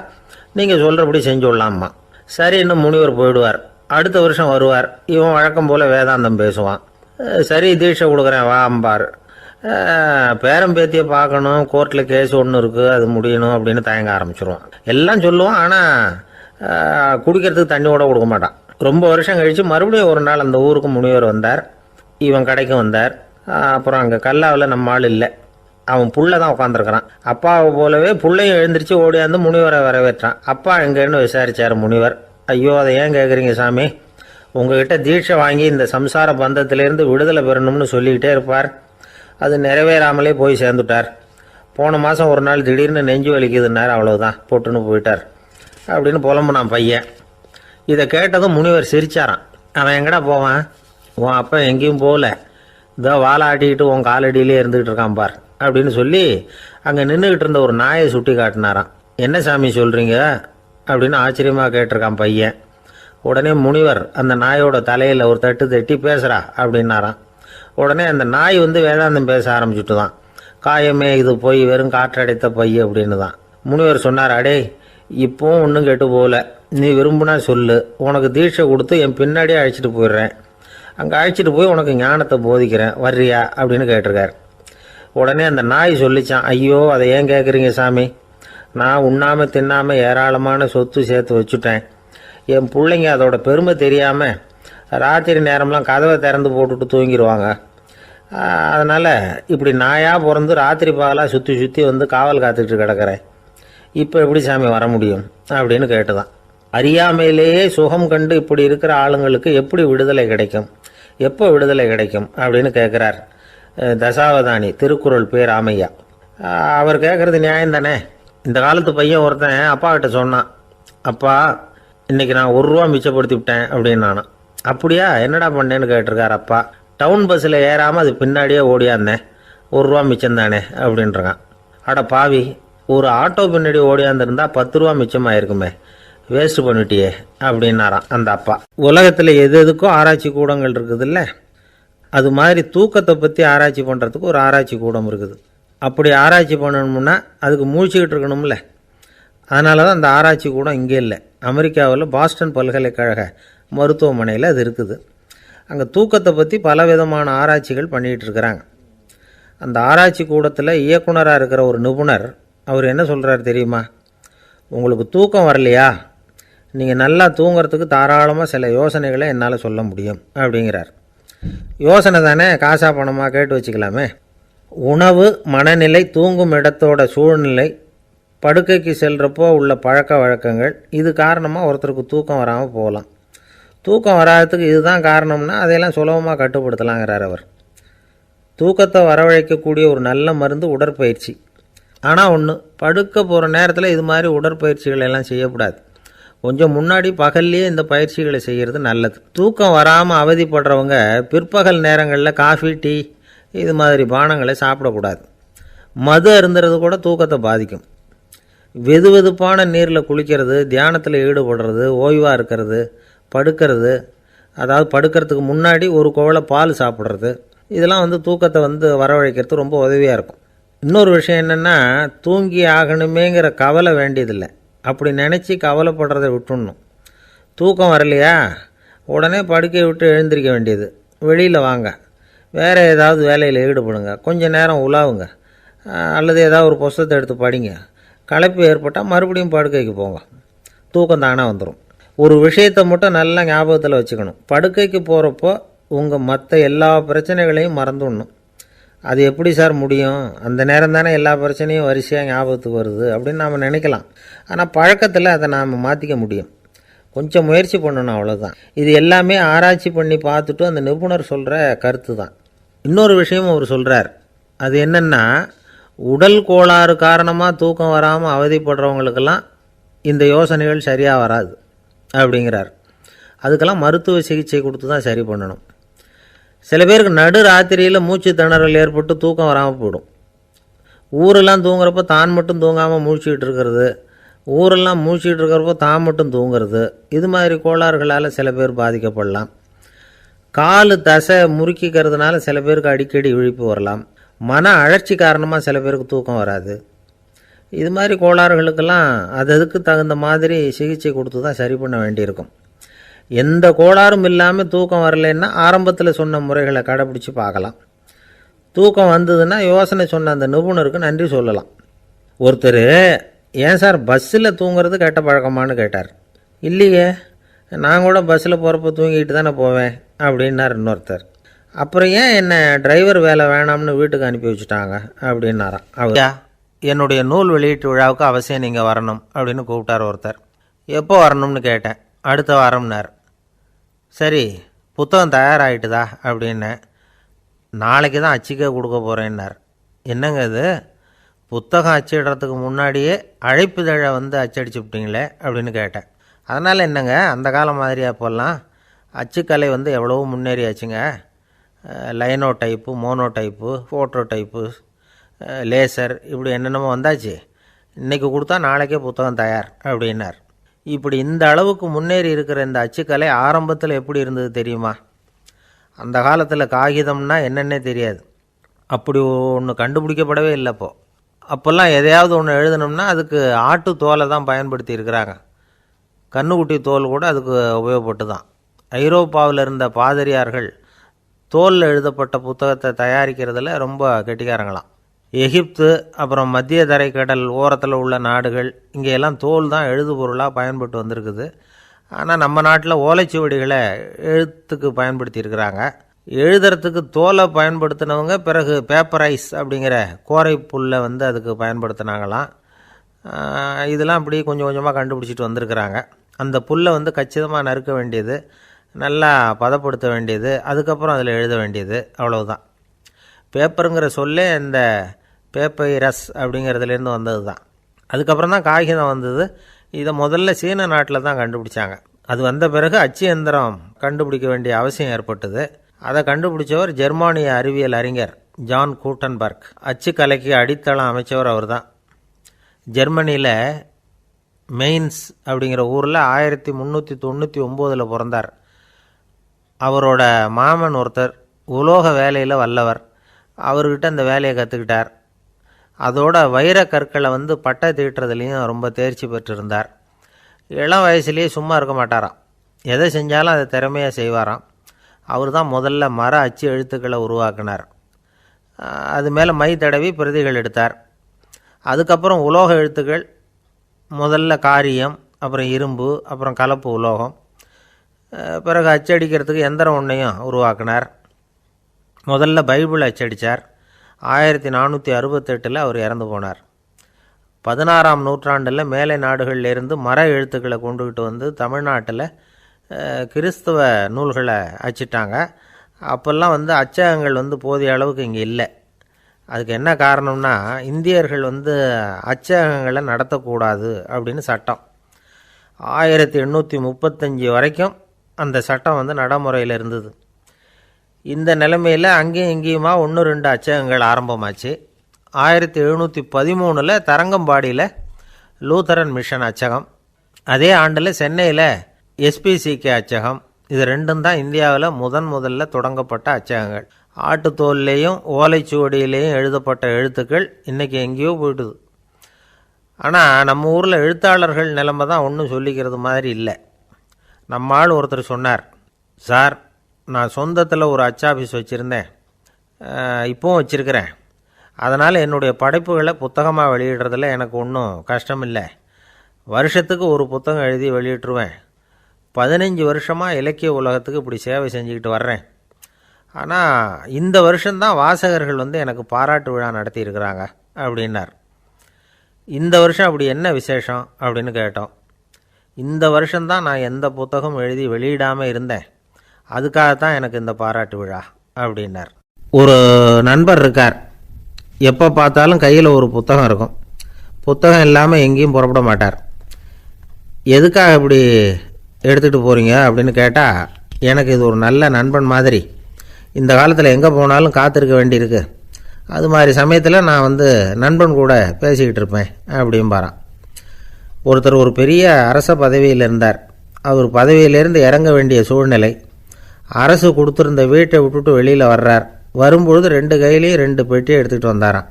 நீங்கள் சொல்கிறபடி செஞ்சு விடலாம்மா. சரின்னு முனிவர் போயிடுவார். அடுத்த வருஷம் வருவார். இவன் வழக்கம் போல் வேதாந்தம் பேசுவான். சரி தீட்சை கொடுக்குறேன் வா அம்பார். பேரம்பேத்தியை பார்க்கணும், கோர்ட்டில் கேஸ் ஒன்று இருக்குது, அது முடியணும் அப்படின்னு தயங்க ஆரம்பிச்சிருவான். எல்லாம் சொல்லுவான், ஆனால் குடிக்கிறதுக்கு தண்ணி கூட கொடுக்க மாட்டான். ரொம்ப வருஷம் கழித்து மறுபடியும் ஒரு நாள் அந்த ஊருக்கு முனிவர் வந்தார். இவன் கடைக்கும் வந்தார். அப்புறம் அங்கே கல்லாவில் நம்ம ஆள் இல்லை, அவன் புள்ள தான் உட்காந்துருக்கிறான். அப்பாவை போலவே புள்ளையும் எழுந்திரிச்சு ஓடியாந்து முனிவரை வரவேற்றான். அப்பா எங்கேன்னு விசாரித்தார் முனிவர். ஐயோ அதை ஏன் கேட்குறீங்க சாமி, உங்ககிட்ட தீட்சை வாங்கி இந்த சம்சார பந்தத்திலேருந்து விடுதலை பெறணும்னு சொல்லிக்கிட்டே இருப்பார், அது நிறைவேறாமலே போய் சேர்ந்துட்டார். போன மாதம் ஒரு நாள் திடீர்னு நெஞ்சு வலிக்குதுன்னார், அவ்வளோதான் போட்டுன்னு போயிட்டார் அப்படின்னு புலம்புனான் பையன். இதை கேட்டதும் முனிவர் சிரிச்சாரான். அவன் எங்கடா போவான், உன் அப்பா எங்கேயும் போகல, இதோ வாழை ஆட்டிக்கிட்டு உன் காலடியிலே இருந்துக்கிட்டு இருக்கான் பார் அப்படின்னு சொல்லி அங்கே நின்றுக்கிட்டு இருந்த ஒரு நாயை சுட்டி காட்டினாரான். என்ன சாமி சொல்கிறீங்க அப்படின்னு ஆச்சரியமாக கேட்டிருக்கான் பையன். உடனே முனிவர் அந்த நாயோட தலையில் ஒரு தட்டு தட்டி பேசுகிறா அப்படின்னாரான். உடனே அந்த நாய் வேதாந்தம் பேச ஆரம்பிச்சுட்டு தான், காயமே இது போய் வெறும் காற்றடைத்த பை அப்படின்னு தான். முனிவர் சொன்னார், அடே இப்போவும் ஒன்றும் கெட்டு போகல, நீ விரும்புனா சொல்லு, உனக்கு தீட்சை கொடுத்து என் பின்னாடியே அழைச்சிட்டு போயிடுறேன், அங்கே அழைச்சிட்டு போய் உனக்கு ஞானத்தை போதிக்கிறேன், வர்றியா அப்படின்னு கேட்டிருக்கார். உடனே அந்த நாய் சொல்லிச்சான், ஐயோ அதை ஏன் கேட்குறீங்க சாமி, நான் உண்ணாமல் தின்னாமல் ஏராளமான சொத்து சேர்த்து வச்சுட்டேன், என் பிள்ளைங்க அதோட பெருமை தெரியாமல் ராத்திரி நேரம்லாம் கதவை திறந்து போட்டுட்டு தூங்கிடுவாங்க, அதனால் இப்படி நாயாக பிறந்து ராத்திரி பகலாக சுற்றி சுற்றி காவல் காத்துக்கிட்டு கிடக்கிறேன், இப்போ எப்படி சாமி வர முடியும் அப்படின்னு கேட்டுதான். அறியாமையிலேயே சுகம் கண்டு இப்படி இருக்கிற ஆளுங்களுக்கு எப்படி விடுதலை கிடைக்கும், எப்போ விடுதலை கிடைக்கும் அப்படின்னு கேட்குறார் தசாவதானி, திருக்குறள் பேர் ராமையா. அவர் கேட்குறது நியாயம் தானே. இந்த காலத்து பையன் ஒருத்தன் அப்பா கிட்ட சொன்னான், அப்பா இன்றைக்கி நான் 1 ரூபா மிச்சப்படுத்தி விட்டேன் அப்படின்னு. நானும் அப்படியா என்னடா பண்ணேன்னு கேட்டிருக்கார் அப்பா. டவுன் பஸ்ஸில் ஏறாமல் அது பின்னாடியே ஓடியாந்தேன், 1 ரூபா மிச்சம் தானே அப்படின்றான். அட பாவி, ஒரு ஆட்டோ பின்னாடி ஓடியாந்துருந்தா 10 ரூபா மிச்சமாயிருக்குமே, வேஸ்ட் பண்ணிட்டியே அப்படின்னாரான் அந்த அப்பா. உலகத்தில் எது எதுக்கும் ஆராய்ச்சி கூடங்கள் இருக்குது இல்லை, அது மாதிரி தூக்கத்தை பற்றி ஆராய்ச்சி பண்ணுறதுக்கு ஒரு ஆராய்ச்சி கூடம் இருக்குது. அப்படி ஆராய்ச்சி பண்ணணும்னா அதுக்கு மூழ்கிக்கிட்டு இருக்கணும்ல. அதனால தான் அந்த ஆராய்ச்சி கூட இங்கே இல்லை. அமெரிக்காவில் பாஸ்டன் பல்கலைக்கழக மருத்துவமனையில் அது இருக்குது. அங்கே தூக்கத்தை பற்றி பலவிதமான ஆராய்ச்சிகள் பண்ணிகிட்டு இருக்கிறாங்க. அந்த ஆராய்ச்சி கூடத்தில் இயக்குனராக இருக்கிற ஒரு நிபுணர் அவர் என்ன சொல்கிறார் தெரியுமா? உங்களுக்கு தூக்கம் வரலையா, நீங்கள் நல்லா தூங்கிறதுக்கு தாராளமாக சில யோசனைகளை என்னால் சொல்ல முடியும் அப்படிங்கிறார். யோசனை தானே, காசா பணமாக கேட்டு வச்சுக்கலாமே. உணவு, மனநிலை, தூங்கும் இடத்தோட சூழ்நிலை, படுக்கைக்கு செல்கிறப்போ உள்ள பழக்க வழக்கங்கள், இது காரணமாக ஒருத்தருக்கு தூக்கம் வராமல் போகலாம். தூக்கம் வராததுக்கு இதுதான் காரணம்னா அதையெல்லாம் சுலபமாக கட்டுப்படுத்தலாங்கிறார் அவர். தூக்கத்தை வரவழைக்கக்கூடிய ஒரு நல்ல மருந்து உடற்பயிற்சி. ஆனால் ஒன்று, படுக்க போகிற நேரத்தில் இது மாதிரி உடற்பயிற்சிகள் எல்லாம் செய்யக்கூடாது. கொஞ்சம் முன்னாடி பகல்லையே இந்த பயிற்சிகளை செய்கிறது நல்லது. தூக்கம் வராமல் அவதிப்படுறவங்க பிற்பகல் நேரங்களில் காஃபி, டீ இது மாதிரி பானங்களை சாப்பிடக்கூடாது. மது அருந்துறது கூட தூக்கத்தை பாதிக்கும். வெது வெதுப்பான நீரில் குளிக்கிறது, தியானத்தில் ஈடுபடுறது, ஓய்வாக இருக்கிறது, படுக்கிறது, அதாவது படுக்கிறதுக்கு முன்னாடி ஒரு குவளை பால் சாப்பிட்றது, இதெல்லாம் தூக்கத்தை வரவழைக்கிறது ரொம்ப உதவியாக இருக்கும். இன்னொரு விஷயம் என்னென்னா, தூங்கி ஆகணுமேங்கிற கவலை வேண்டியதில்லை. அப்படி நினச்சி கவலைப்படுறதை விட்டுடணும். தூக்கம் வரலையா, உடனே படுக்கையை விட்டு எழுந்திருக்க வேண்டியது. வெளியில் வாங்க, வேறு ஏதாவது வேலையில் ஈடுபடுங்க, கொஞ்சம் நேரம் உலாவுங்க, அல்லது ஏதாவது ஒரு புஸ்தகத்தை எடுத்து படிங்க. களைப்பு ஏற்பட்டால் மறுபடியும் படுக்கைக்கு போங்க, தூக்கம் தானாக வந்துடும். ஒரு விஷயத்தை மட்டும் நல்லா ஞாபகத்தில் வச்சுக்கணும். படுக்கைக்கு போகிறப்போ உங்கள் மற்ற எல்லா பிரச்சனைகளையும் மறந்துடணும். அது எப்படி சார் முடியும், அந்த நேரம் தானே எல்லா பிரச்சனையும் வரிசையாக ஞாபகத்துக்கு வருது அப்படின்னு நாம் நினைக்கலாம். ஆனால் பழக்கத்தில் அதை நாம் மாற்றிக்க முடியும். கொஞ்சம் முயற்சி பண்ணணும், அவ்வளோதான். இது எல்லாமே ஆராய்ச்சி பண்ணி பார்த்துட்டு அந்த நிபுணர் சொல்கிற கருத்து தான். இன்னொரு விஷயமும் அவர் சொல்கிறார். அது என்னென்னா, உடல் கோளாறு காரணமாக தூக்கம் வராமல் அவதிப்படுறவங்களுக்கெல்லாம் இந்த யோசனைகள் சரியாக வராது அப்படிங்கிறார். அதுக்கெல்லாம் மருத்துவ சிகிச்சை கொடுத்து தான் சரி பண்ணணும். சில பேருக்கு நடு ராத்திரியில் மூச்சு திணறல் ஏற்பட்டு தூக்கம் வராமல் போயிடும். ஊரெல்லாம் தூங்குறப்போ தான் மட்டும் தூங்காமல் மூழ்கிட்டு இருக்கிறது, ஊரெல்லாம் மூழ்கிட்டு இருக்கிறப்போ தான் மட்டும் தூங்குறது, இது மாதிரி கோளாறுகளால் சில பேர் பாதிக்கப்படலாம். கால் தசை முறுக்கிக்கிறதுனால சில பேருக்கு அடிக்கடி விழிப்பு வரலாம். மன அழற்சி காரணமாக சில பேருக்கு தூக்கம் வராது. இது மாதிரி கோளாறுகளுக்கெல்லாம் அதுக்கு தகுந்த மாதிரி சிகிச்சை கொடுத்து தான் சரி பண்ண வேண்டியிருக்கும். எந்த கோளாறும் இல்லாமல் தூக்கம் வரலைன்னா ஆரம்பத்தில் சொன்ன முறைகளை கடைப்பிடிச்சி பார்க்கலாம். தூக்கம் வந்ததுன்னா யோசனை சொன்ன அந்த நிபுணருக்கு நன்றி சொல்லலாம். ஒருத்தர், ஏன் சார் பஸ்ஸில் தூங்குறது கெட்ட பழக்கமானு கேட்டார். இல்லையே, நான் கூட பஸ்ஸில் போகிறப்ப தூங்கிட்டு தானே போவேன் அப்படின்னார் இன்னொருத்தர். அப்புறம் ஏன் என்ன டிரைவர் வேலை வேணாம்னு வீட்டுக்கு அனுப்பி வச்சுட்டாங்க அப்படின்னாராம். அவர், என்னுடைய நூல் வெளியீட்டு விழாவுக்கு அவசியம் நீங்கள் வரணும் அப்படின்னு கூப்பிட்டார் ஒருத்தர். எப்போ வரணும்னு கேட்டேன். அடுத்த வாரம்னார். சரி, புத்தகம் தயாராகிட்டுதா அப்படின்னேன். நாளைக்கு தான் அச்சிக்க கொடுக்க போகிறேன்னார். என்னங்க இது, புத்தகம் அச்சிடுறதுக்கு முன்னாடியே அழைப்புதழை அச்சடிச்சு விட்டீங்களே அப்படின்னு கேட்டேன். அதனால் என்னங்க, அந்த காலம் மாதிரி அப்போல்லாம் அச்சுக்கலை எவ்வளவோ முன்னேறியாச்சுங்க. Linotype, monotype, phototype, laser, இப்படி என்னென்னமோ வந்தாச்சு. இன்றைக்கி கொடுத்தா நாளைக்கே புத்தகம் தயார் அப்படின்னார். இப்படி இந்த அளவுக்கு முன்னேறி இருக்கிற இந்த அச்சுக்கலை ஆரம்பத்தில் எப்படி இருந்தது தெரியுமா? அந்த காலத்தில் காகிதம்னா என்னென்னே தெரியாது. அப்படி ஒன்று கண்டுபிடிக்கப்படவே இல்லை. அப்போல்லாம் எதையாவது ஒன்று எழுதணும்னா அதுக்கு ஆட்டு தோலை தான் பயன்படுத்தி இருக்கிறாங்க. கண்ணுக்குட்டி தோல் கூட அதுக்கு உபயோகப்பட்டு தான். ஐரோப்பாவில் இருந்த பாதிரியார்கள் தோலில் எழுதப்பட்ட புத்தகத்தை தயாரிக்கிறதுல ரொம்ப கெட்டிக்காரங்களாம். எகிப்து, அப்புறம் மத்திய தரைக்கடல் ஓரத்தில் உள்ள நாடுகள், இங்கே எல்லாம் தோல் தான் எழுதுபொருளாக பயன்பட்டு வந்திருக்குது. ஆனால் நம்ம நாட்டில் ஓலைச்சுவடிகளை எழுத்துக்கு பயன்படுத்தியிருக்கிறாங்க. எழுதுறதுக்கு தோலை பயன்படுத்தினவங்க பிறகு பேப்பரைஸ் அப்படிங்கிற கோரை புல்லை அதுக்கு பயன்படுத்தினாங்களாம். இதெல்லாம் அப்படி கொஞ்சம் கொஞ்சமாக கண்டுபிடிச்சிட்டு வந்திருக்கிறாங்க. அந்த புல்லை கச்சிதமாக நறுக்க வேண்டியது, நல்லா பதப்படுத்த வேண்டியது, அதுக்கப்புறம் அதில் எழுத வேண்டியது, அவ்வளவுதான். பேப்பருங்கிற சொல்லே இந்த பேப்பைரஸ் அப்படிங்கிறதுலேருந்து வந்தது தான். அதுக்கப்புறம் தான் காகிதம் வந்தது. இதை முதல்ல சீன நாட்டில் தான் கண்டுபிடிச்சாங்க. அது வந்த பிறகு அச்சு எந்திரம் கண்டுபிடிக்க வேண்டிய அவசியம் ஏற்பட்டது. அதை கண்டுபிடிச்சவர் ஜெர்மானிய அறிவியல் அறிஞர் ஜான் கூட்டன்பர்க். அச்சுக்கலைக்கு அடித்தளம் அமைச்சவர் அவர் தான். ஜெர்மனியில் மெயின்ஸ் அப்படிங்கிற ஊரில் 1399 பிறந்தார். அவரோட மாமன் ஒருத்தர் உலோக வேலையில் வல்லவர். அவர்கிட்ட அந்த வேலையை கற்றுக்கிட்டார். அதோட வைர கற்களை வந்து பட்டை தீட்டுறதுலேயும் ரொம்ப தேர்ச்சி பெற்றிருந்தார். இளம் வயசுலேயே சும்மா இருக்க மாட்டாராம். எதை செஞ்சாலும் அதை திறமையாக செய்வாராம். அவர் தான் முதல்ல மர அச்சு எழுத்துக்களை உருவாக்கினார். அது மேலே மை தடவி பிரதிகள் எடுத்தார். அதுக்கப்புறம் உலோக எழுத்துக்கள், முதல்ல காரியம், அப்புறம் இரும்பு, அப்புறம் கலப்பு உலோகம், பிறகு அச்சடிக்கிறதுக்கு எந்திரம் ஒன்றையும் உருவாக்கினார். முதல்ல பைபிள் அச்சடித்தார். 1468 அவர் இறந்து போனார். 16ஆம் நூற்றாண்டில் மேலை நாடுகளிலிருந்து மர எழுத்துக்களை கொண்டுக்கிட்டு வந்து தமிழ்நாட்டில் கிறிஸ்தவ நூல்களை அச்சிட்டாங்க. அப்போல்லாம் வந்து அச்சகங்கள் வந்து போதிய அளவுக்கு இங்கே இல்லை. அதுக்கு என்ன காரணம்னா, இந்தியர்கள் வந்து அச்சகங்களை நடத்தக்கூடாது அப்படின்னு சட்டம். 1835 வரைக்கும் அந்த சட்டம் வந்து நடைமுறையில் இருந்தது. இந்த நிலைமையில் அங்கேயும் இங்கேயுமா 1-2 அச்சகங்கள் ஆரம்பமாச்சு. 1713 தரங்கம்பாடியில் லூத்தரன் மிஷன் அச்சகம், அதே ஆண்டில் சென்னையில் எஸ்பிசிகே அச்சகம். இது ரெண்டும் தான் இந்தியாவில் முதல்ல தொடங்கப்பட்ட அச்சகங்கள். ஆட்டுத்தோல்லையும் ஓலைச்சுவடியிலையும் எழுதப்பட்ட எழுத்துக்கள் இன்றைக்கி எங்கேயோ போயிடுது. ஆனால் நம்ம ஊரில் எழுத்தாளர்கள் நிலைமை தான் ஒன்றும் சொல்லிக்கிறது மாதிரி இல்லை. நம்ம ஆள் ஒருத்தர் சொன்னார், சார், நான் சொந்தத்தில் ஒரு அச்சாபீஸ் வச்சுருந்தேன், இப்போவும் வச்சுருக்கிறேன். அதனால் என்னுடைய படைப்புகளை புத்தகமாக வெளியிடுறதில் எனக்கு ஒன்றும் கஷ்டம் இல்லை. வருஷத்துக்கு ஒரு புத்தகம் எழுதி வெளியிட்டுருவேன். 15 வருஷமாக இலக்கிய உலகத்துக்கு இப்படி சேவை செஞ்சுக்கிட்டு வர்றேன். ஆனால் இந்த வருஷம்தான் வாசகர்கள் வந்து எனக்கு பாராட்டு விழா நடத்தியிருக்கிறாங்க அப்படின்னார். இந்த வருஷம் அப்படி என்ன விசேஷம் அப்படின்னு கேட்டோம். இந்த வருஷம்தான் நான் எந்த புத்தகம் எழுதி வெளியிடாமல் இருந்தேன், அதுக்காகத்தான் எனக்கு இந்த பாராட்டு விழா அப்படின்னார். ஒரு நண்பர் இருக்கார், எப்போ பார்த்தாலும் கையில் ஒரு புத்தகம் இருக்கும். புத்தகம் இல்லாமல் எங்கேயும் புறப்பட மாட்டார். எதுக்காக இப்படி எடுத்துகிட்டு போகிறீங்க அப்படின்னு கேட்டால், எனக்கு இது ஒரு நல்ல நண்பன் மாதிரி, இந்த காலத்தில் எங்கே போனாலும் காத்திருக்க வேண்டியிருக்கு, அது மாதிரி சமயத்தில் நான் வந்து நண்பன் கூட பேசிக்கிட்டு இருப்பேன் அப்படிம்பாரான். ஒருத்தர் ஒரு பெரிய அரச பதவியில் இருந்தார். அவர் பதவியிலேருந்து இறங்க வேண்டிய சூழ்நிலை. அரசு கொடுத்துருந்த வீட்டை விட்டுட்டு வெளியில் வர்றார். வரும்பொழுது 2 கையிலையும் 2 பெட்டியை எடுத்துகிட்டு வந்தாராம்.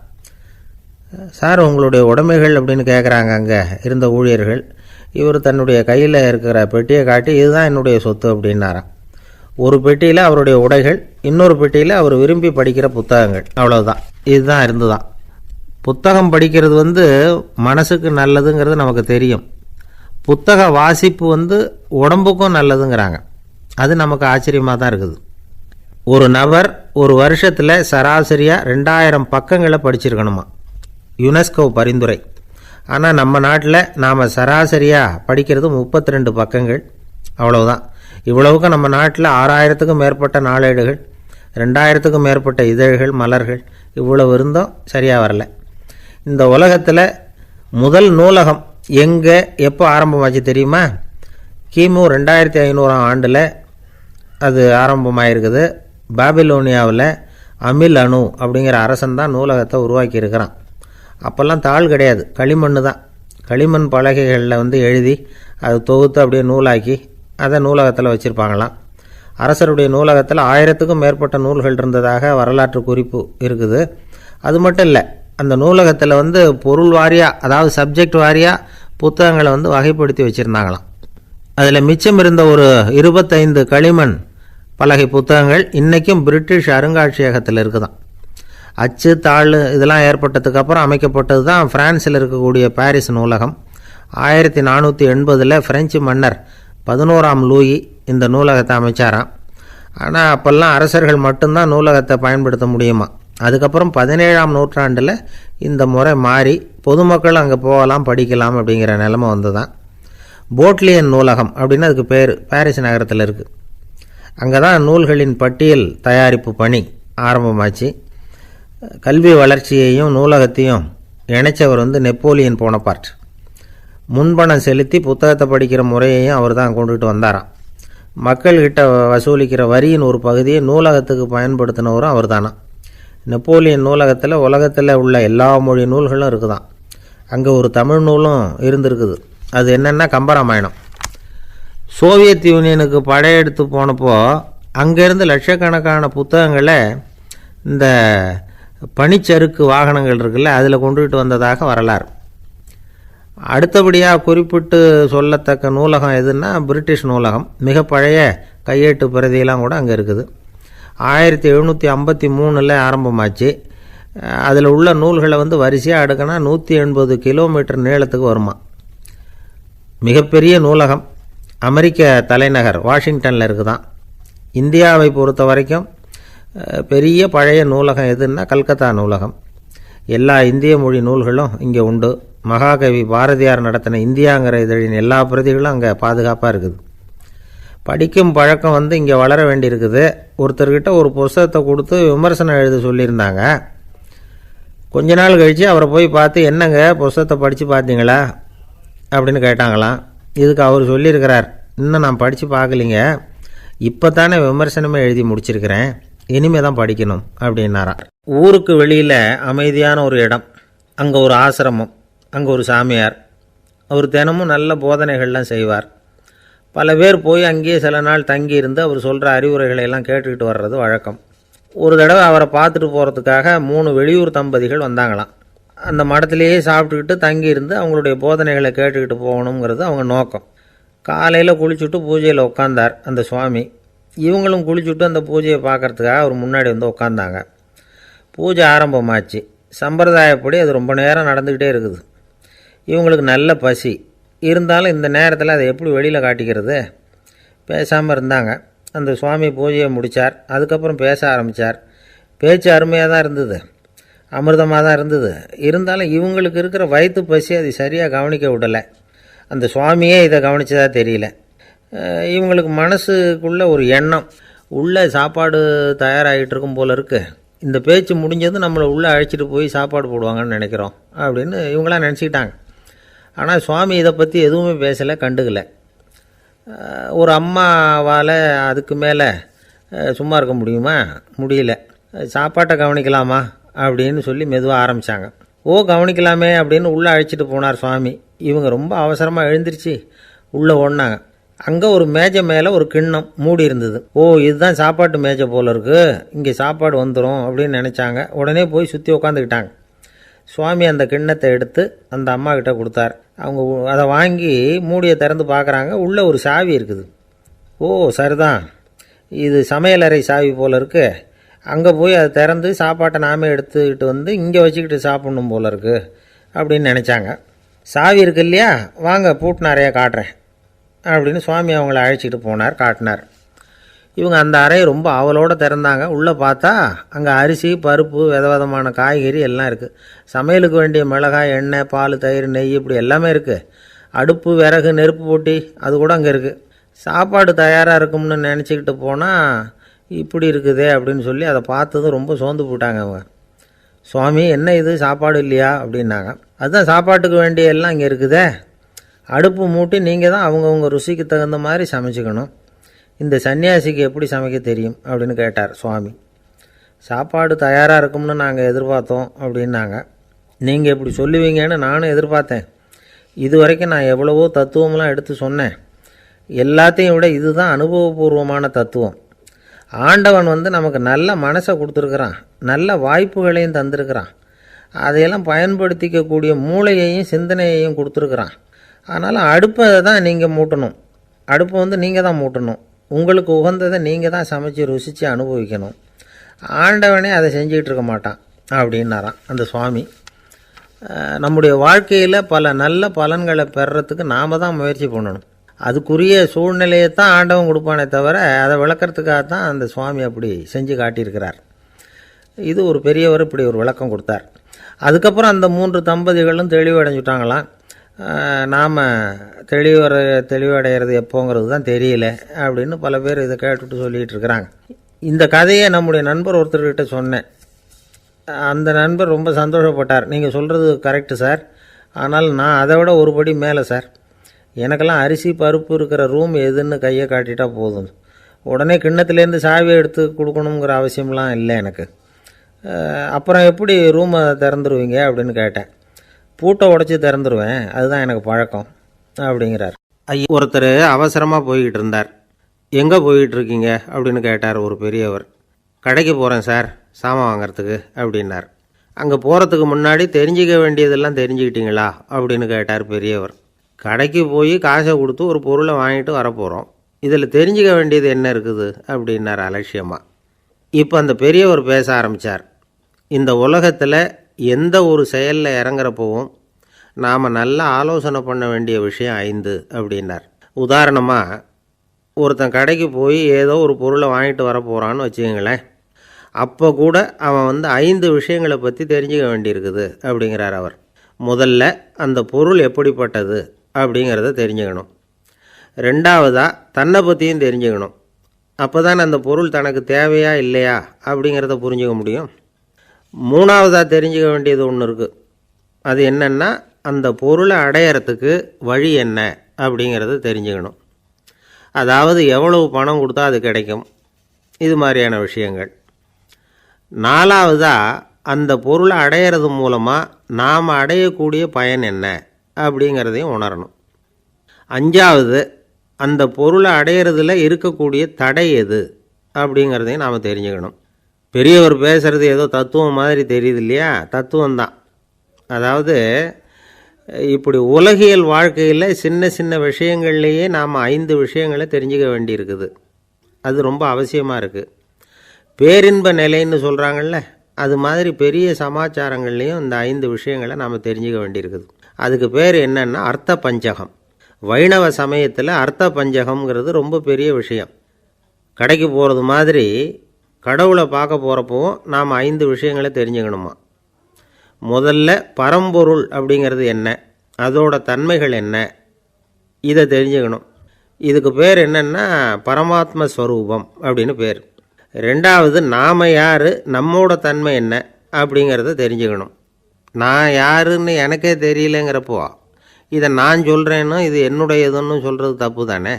சார், உங்களுடைய உடைமைகள் அப்படின்னு கேட்குறாங்க அங்கே இருந்த ஊழியர்கள். இவர் தன்னுடைய கையில் இருக்கிற பெட்டியை காட்டி, இதுதான் என்னுடைய சொத்து அப்படின்னாராம். ஒரு பெட்டியில் அவருடைய உடைகள், இன்னொரு பெட்டியில் அவர் விரும்பி படிக்கிற புத்தகங்கள். அவ்வளோதான். இதுதான் இருந்துதான். புத்தகம் படிக்கிறது வந்து மனசுக்கு நல்லதுங்கிறது நமக்கு தெரியும். புத்தக வாசிப்பு வந்து உடம்புக்கும் நல்லதுங்கிறாங்க. அது நமக்கு ஆச்சரியமாக தான் இருக்குது. ஒரு நபர் ஒரு வருஷத்தில் சராசரியாக 2000 பக்கங்களை படிச்சிருக்கணுமா, யுனெஸ்கோ பரிந்துரை. ஆனால் நம்ம நாட்டில் நாம் சராசரியாக படிக்கிறது 32 பக்கங்கள். அவ்வளவுதான். இவ்வளவுக்கு நம்ம நாட்டில் 6000க்கும் மேற்பட்ட நாளேடுகள், 2000க்கும் மேற்பட்ட இதழ்கள், மலர்கள், இவ்வளவு இருந்தும் சரியாக வரல. இந்த உலகத்தில் முதல் நூலகம் எங்கே எப்போ ஆரம்பமாச்சு தெரியுமா? கிமு 2500ஆம் ஆண்டில் அது ஆரம்பமாயிருக்குது. பாபிலோனியாவில் அமில் அணு அப்படிங்கிற அரசன் தான் நூலகத்தை உருவாக்கியிருக்கிறான். அப்போல்லாம் தாள் கிடையாது, களிமண் தான். களிமண் பலகைகளில் வந்து எழுதி அது தொகுத்து அப்படியே நூலாக்கி அதை நூலகத்தில் வச்சுருப்பாங்களாம். அரசருடைய நூலகத்தில் 1000க்கும் மேற்பட்ட நூல்கள் இருந்ததாக வரலாற்று குறிப்பு இருக்குது. அது மட்டும் இல்லை, அந்த நூலகத்தில் வந்து பொருள் வாரியாக, அதாவது சப்ஜெக்ட் வாரியாக புத்தகங்களை வந்து வகைப்படுத்தி வச்சுருந்தாங்களாம். அதில் மிச்சம் இருந்த ஒரு 25 களிமண் பலகை புத்தகங்கள் இன்றைக்கும் பிரிட்டிஷ் அருங்காட்சியகத்தில் இருக்குதான். அச்சு தாள் இதெல்லாம் ஏற்பட்டதுக்கப்புறம் அமைக்கப்பட்டது தான் பிரான்ஸில் இருக்கக்கூடிய பாரிஸ் நூலகம். 1480 பிரெஞ்சு மன்னர் 11ஆம் லூயி இந்த நூலகத்தை அமைச்சாராம். ஆனால் அப்போல்லாம் அரசர்கள் மட்டும்தான் நூலகத்தை பயன்படுத்த முடியுமா. அதுக்கப்புறம் 17ஆம் நூற்றாண்டில் இந்த முறை மாறி பொதுமக்கள் அங்கே போகலாம், படிக்கலாம் அப்படிங்கிற நிலைமை வந்து தான். போட்லியன் நூலகம் அப்படின்னு அதுக்கு பேர், பாரிஸ் நகரத்தில் இருக்குது. அங்கே தான் நூல்களின் பட்டியல் தயாரிப்பு பணி ஆரம்பமாச்சு. கல்வி வளர்ச்சியையும் நூலகத்தையும் இணைச்சவர் வந்து நெப்போலியன் போனபார்ட். முன்பணம் செலுத்தி புத்தகத்தை படிக்கிற முறையையும் அவர் தான் கொண்டுகிட்டு வந்தாராம். மக்கள்கிட்ட வசூலிக்கிற வரியின் ஒரு பகுதியை நூலகத்துக்கு பயன்படுத்தினவரும் அவர் தானா. நெப்போலியன் நூலகத்தில் உலகத்தில் உள்ள எல்லா மொழி நூல்களும் இருக்குதான். அங்கே ஒரு தமிழ் நூலும் இருந்திருக்குது. அது என்னென்னா கம்பராமாயணம். சோவியத் யூனியனுக்கு படையெடுத்து போனப்போ அங்கேருந்து லட்சக்கணக்கான புத்தகங்களை இந்த பனிச்சறுக்கு வாகனங்கள் இருக்குல்ல, அதில் கொண்டுகிட்டு வந்ததாக வரலாறு. அடுத்தபடியாக குறிப்பிட்டு சொல்லத்தக்க நூலகம் எதுன்னா பிரிட்டிஷ் நூலகம். மிக பழைய கையெட்டு பிரதியெல்லாம் கூட அங்கே இருக்குது. 1753 ஆரம்பமாச்சு. அதில் உள்ள நூல்களை வரிசையாக அடுக்கினா 180 கிலோமீட்டர் நீளத்துக்கு வருமா. மிகப்பெரிய நூலகம் அமெரிக்க தலைநகர் வாஷிங்டனில் இருக்குதான். இந்தியாவை பொறுத்த வரைக்கும் பெரிய பழைய நூலகம் எதுன்னா கல்கத்தா நூலகம். எல்லா இந்திய மொழி நூல்களும் இங்கே உண்டு. மகாகவி பாரதியார் நடத்தின இந்தியாங்கிற இதழின் எல்லா பிரதிகளும் அங்கே பாதுகாப்பாக இருக்குது. படிக்கும் பழக்கம் இங்கே வளர வேண்டியிருக்குது. ஒருத்தர்கிட்ட ஒரு புஸ்தகத்தை கொடுத்து விமர்சனம் எழுத சொல்லியிருந்தாங்க. கொஞ்ச நாள் கழித்து அவரை போய் பார்த்து, என்னங்க புஸ்தகத்தை படித்து பார்த்தீங்களா அப்படின்னு கேட்டாங்களாம். இதுக்கு அவர் சொல்லியிருக்கிறார், இன்னும் நான் படித்து பார்க்கலிங்க, இப்போ தானே விமர்சனமே எழுதி முடிச்சிருக்கிறேன், இனிமே தான் படிக்கணும் அப்படின்னாராம். ஊருக்கு வெளியில் அமைதியான ஒரு இடம், அங்கே ஒரு ஆசிரமம், அங்கே ஒரு சாமியார். அவர் தினமும் நல்ல போதனைகள்லாம் செய்வார். பல பேர் போய் அங்கேயே சில நாள் தங்கி இருந்து அவர் சொல்கிற அறிவுரைகளை எல்லாம் கேட்டுக்கிட்டு வர்றது வழக்கம். ஒரு தடவை அவரை பார்த்துட்டு போகிறதுக்காக 3 வெளியூர் தம்பதிகள் வந்தாங்களாம். அந்த மடத்திலேயே சாப்பிட்டுக்கிட்டு தங்கி இருந்து அவங்களுடைய போதனைகளை கேட்டுக்கிட்டு போகணுங்கிறது அவங்க நோக்கம். காலையில் குளிச்சுட்டு பூஜையில் உட்காந்தார் அந்த சுவாமி. இவங்களும் குளிச்சுட்டு அந்த பூஜையை பார்க்குறதுக்காக அவர் முன்னாடி உட்காந்தாங்க. பூஜை ஆரம்பமாச்சு. சம்பிரதாயப்படி அது ரொம்ப நேரம் நடந்துக்கிட்டே இருக்குது. இவங்களுக்கு நல்ல பசி இருந்தாலும் இந்த நேரத்தில் அதை எப்படி வெளியில் காட்டிக்கிறது? பேசாமல் இருந்தாங்க. அந்த சுவாமி பூஜையை முடித்தார். அதுக்கப்புறம் பேச ஆரம்பித்தார். பேச்சு அருமையாக தான் இருந்தது, அமிர்தமாக தான் இருந்தது. இருந்தாலும் இவங்களுக்கு இருக்கிற வயிற்று பசி அது சரியாக கவனிக்க விடலை. அந்த சுவாமியே இதை கவனித்ததாக தெரியல. இவங்களுக்கு மனசுக்குள்ளே ஒரு எண்ணம், உள்ளே சாப்பாடு தயாராகிட்டு இருக்கும் போல இருக்குது, இந்த பேச்சு முடிஞ்சது நம்மளை உள்ளே அழைச்சிட்டு போய் சாப்பாடு போடுவாங்கன்னு நினைக்கிறோம் அப்படின்னு இவங்களாம் நினச்சிக்கிட்டாங்க. ஆனால் சுவாமி இதை பற்றி எதுவுமே பேசலை, கண்டுக்கலை. ஒரு அம்மாவால் அதுக்கு மேலே சும்மா இருக்க முடியுமா? முடியல. சாப்பாட்டை கவனிக்கலாமா அப்படின்னு சொல்லி மெதுவாக ஆரம்பித்தாங்க. கவனிக்கலாமே அப்படின்னு உள்ளே அழைச்சிட்டு போனார் சுவாமி. இவங்க ரொம்ப அவசரமாக எழுந்திரிச்சு உள்ளே ஓடினாங்க. அங்கே ஒரு மேஜை மேலே ஒரு கிண்ணம் மூடி இருந்தது. இதுதான் சாப்பாட்டு மேஜை போல இருக்குது, இங்கே சாப்பாடு வந்துடும் அப்படின்னு நினச்சாங்க. உடனே போய் சுற்றி உட்காந்துக்கிட்டாங்க. சுவாமி அந்த கிண்ணத்தை எடுத்து அந்த அம்மா கிட்ட கொடுத்தார். அவங்க அதை வாங்கி மூடியை திறந்து பார்க்குறாங்க. உள்ளே ஒரு சாவி இருக்குது. சரிதான், இது சமையலறை சாவி போல் இருக்குது, அங்கே போய் அதை திறந்து சாப்பாட்டை நாமே எடுத்துக்கிட்டு இங்கே வச்சுக்கிட்டு சாப்பிட்ணும் போல இருக்குது அப்படின்னு நினச்சாங்க. சாவி இருக்கு இல்லையா, வாங்க பூட்டு நிறையா காட்டுறேன் அப்படின்னு சுவாமி அவங்கள அழைச்சிட்டு போனார், காட்டினார். இவங்க அந்த அறையை ரொம்ப ஆவலோடு திறந்தாங்க. உள்ளே பார்த்தா அங்கே அரிசி, பருப்பு, விதவிதமான காய்கறி எல்லாம் இருக்குது. சமையலுக்கு வேண்டிய மிளகாய், எண்ணெய், பால், தயிர், நெய் இப்படி எல்லாமே இருக்குது. அடுப்பு, விறகு, நெருப்பு போட்டி அது கூட அங்கே இருக்குது. சாப்பாடு தயாராக இருக்கும்னு நினச்சிக்கிட்டு போனால் இப்படி இருக்குதே அப்படின்னு சொல்லி அதை பார்த்ததும் ரொம்ப சோர்ந்து போட்டாங்க அவங்க. சுவாமி, என்ன இது சாப்பாடு இல்லையா அப்படின்னாங்க. அதுதான் சாப்பாட்டுக்கு வேண்டிய எல்லாம் இங்கே இருக்குதே, அடுப்பு மூட்டி நீங்கள் தான் அவங்கவுங்க ருசிக்கு தகுந்த மாதிரி சமைச்சிக்கணும், இந்த சன்னியாசிக்கு எப்படி சமைக்க தெரியும் அப்படின்னு கேட்டார் சுவாமி. சாப்பாடு தயாராக இருக்கும்னு நாங்கள் எதிர்பார்த்தோம் அப்படின்னாங்க. நீங்கள் இப்படி சொல்லுவீங்கன்னு நானும் எதிர்பார்த்தேன். இது வரைக்கும் நான் எவ்வளவோ தத்துவம்லாம் எடுத்து சொன்னேன். எல்லாத்தையும் விட இதுதான் அனுபவபூர்வமான தத்துவம். ஆண்டவன் நமக்கு நல்ல மனசை கொடுத்துருக்குறான், நல்ல வாய்ப்புகளையும் தந்திருக்கிறான், அதையெல்லாம் பயன்படுத்திக்கக்கூடிய மூளையையும் சிந்தனையையும் கொடுத்துருக்குறான். அதனால் அடுப்பை தான் நீங்கள் மூட்டணும், அடுப்பை நீங்கள் தான் மூட்டணும், உங்களுக்கு உகந்ததை நீங்கள் தான் சமைச்சு ருசித்து அனுபவிக்கணும். ஆண்டவனே அதை செஞ்சிகிட்டு இருக்க மாட்டான் அப்படின்னாராம் அந்த சுவாமி. நம்முடைய வாழ்க்கையில் பல நல்ல பலன்களை பெறுறதுக்கு நாம் தான் முயற்சி பண்ணணும். அதுக்குரிய சூழ்நிலையை தான் ஆண்டவன் கொடுப்பானே தவிர அதை விளக்கிறதுக்காக தான் அந்த சுவாமி அப்படி செஞ்சு காட்டியிருக்கிறார். இது ஒரு பெரியவர் இப்படி ஒரு விளக்கம் கொடுத்தார். அதுக்கப்புறம் அந்த 3 தம்பதிகளும் தெளிவடைஞ்சுட்டாங்களாம். நாம் தெளிவடைகிறது எப்போங்கிறது தான் தெரியல அப்படின்னு பல பேர் இதை கேட்டுட்டு சொல்லிகிட்டு இருக்கிறாங்க. இந்த கதையை நம்முடைய நண்பர் ஒருத்தர்கிட்ட சொன்னேன். அந்த நண்பர் ரொம்ப சந்தோஷப்பட்டார். நீங்கள் சொல்கிறது கரெக்டு சார், ஆனால் நான் அதை விட ஒரு படி மேலே சார், எனக்கெல்லாம் அரிசி பருப்பு இருக்கிற ரூம் எதுன்னு கையை காட்டிட்டா போதும், உடனே கிண்ணத்துலேருந்து சாவியை எடுத்து கொடுக்கணுங்கிற அவசியம்லாம் இல்லை எனக்கு. அப்புறம் எப்படி ரூமை திறந்துருவீங்க அப்படின்னு கேட்டேன். பூட்டை உடச்சி திறந்துருவேன், அதுதான் எனக்கு பழக்கம் அப்படிங்கிறார். ஒருத்தர் அவசரமாக போய்கிட்டு இருந்தார். எங்கே போய்கிட்டு இருக்கீங்க அப்படின்னு கேட்டார் ஒரு பெரியவர். கடைக்கு போகிறேன் சார், சாமான் வாங்கிறதுக்கு அப்படின்னார். அங்கே போகிறதுக்கு முன்னாடி தெரிஞ்சிக்க வேண்டியதெல்லாம் தெரிஞ்சுக்கிட்டீங்களா அப்படின்னு கேட்டார் பெரியவர். கடைக்கு போய் காசை கொடுத்து ஒரு பொருளை வாங்கிட்டு வரப்போகிறோம், இதில் தெரிஞ்சிக்க வேண்டியது என்ன இருக்குது அப்படின்னார் அலட்சியமாக. இப்போ அந்த பெரியவர் பேச ஆரம்பித்தார். இந்த உலகத்தில் எந்த ஒரு செயலில் இறங்குறப்பவும் நாம் நல்லா ஆலோசனை பண்ண வேண்டிய விஷயம் 5 அப்படின்னார். உதாரணமாக, ஒருத்தன் கடைக்கு போய் ஏதோ ஒரு பொருளை வாங்கிட்டு வர போகிறான்னு வச்சுக்கோங்களேன். அப்போ கூட அவன் 5 விஷயங்களை பற்றி தெரிஞ்சுக்க வேண்டியிருக்குது அப்படிங்கிறார் அவர். முதல்ல அந்த பொருள் எப்படிப்பட்டது அப்படிங்கிறத தெரிஞ்சுக்கணும். ரெண்டாவதாக தன்னை பற்றியும் தெரிஞ்சுக்கணும். அப்போ தான் அந்த பொருள் தனக்கு தேவையா இல்லையா அப்படிங்கிறத புரிஞ்சுக்க முடியும். மூணாவதாக தெரிஞ்சுக்க வேண்டியது ஒன்று இருக்குது. அது என்னென்னா, அந்த பொருளை அடையிறதுக்கு வழி என்ன அப்படிங்கிறத தெரிஞ்சுக்கணும். அதாவது எவ்வளவு பணம் கொடுத்தா அது கிடைக்கும், இது மாதிரியான விஷயங்கள். நாலாவதாக அந்த பொருளை அடையிறது மூலமாக நாம் அடையக்கூடிய பயன் என்ன அப்படிங்கிறதையும் உணரணும். அஞ்சாவது, அந்த பொருளை அடையிறதுல இருக்கக்கூடிய தடை எது அப்படிங்கிறதையும் நாம் தெரிஞ்சுக்கணும். பெரியவர் பேசுகிறது ஏதோ தத்துவம் மாதிரி தெரியுது இல்லையா? தத்துவம்தான். அதாவது இப்படி உலகியல் வாழ்க்கையில் சின்ன சின்ன விஷயங்கள்லேயே நாம் 5 விஷயங்களை தெரிஞ்சுக்க வேண்டியிருக்குது. அது ரொம்ப அவசியமாக இருக்குது. பேரின்ப நிலைன்னு சொல்கிறாங்கள்ல, அது மாதிரி பெரிய சமாச்சாரங்கள்லேயும் இந்த 5 விஷயங்களை நாம் தெரிஞ்சுக்க வேண்டியிருக்குது. அதுக்கு பேர் என்னன்னா அர்த்த பஞ்சகம். வைணவ சமயத்தில் அர்த்த பஞ்சகம்ங்கிறது ரொம்ப பெரிய விஷயம். கடைக்கு போகிறது மாதிரி கடவுளை பார்க்க போகிறப்பவும் நாம் 5 விஷயங்களை தெரிஞ்சுக்கணுமா. முதல்ல பரம்பொருள் அப்படிங்கிறது என்ன, அதோட தன்மைகள் என்ன, இதை தெரிஞ்சுக்கணும். இதுக்கு பேர் என்னென்னா பரமாத்ம ஸ்வரூபம் அப்படின்னு பேர். ரெண்டாவது, நாம் யார், நம்மோட தன்மை என்ன அப்படிங்கிறத தெரிஞ்சுக்கணும். நான் யாருன்னு எனக்கே தெரியலங்கிறப்போ இதை நான் சொல்கிறேன்னு இது என்னுடையதுன்னு சொல்கிறது தப்பு தானே.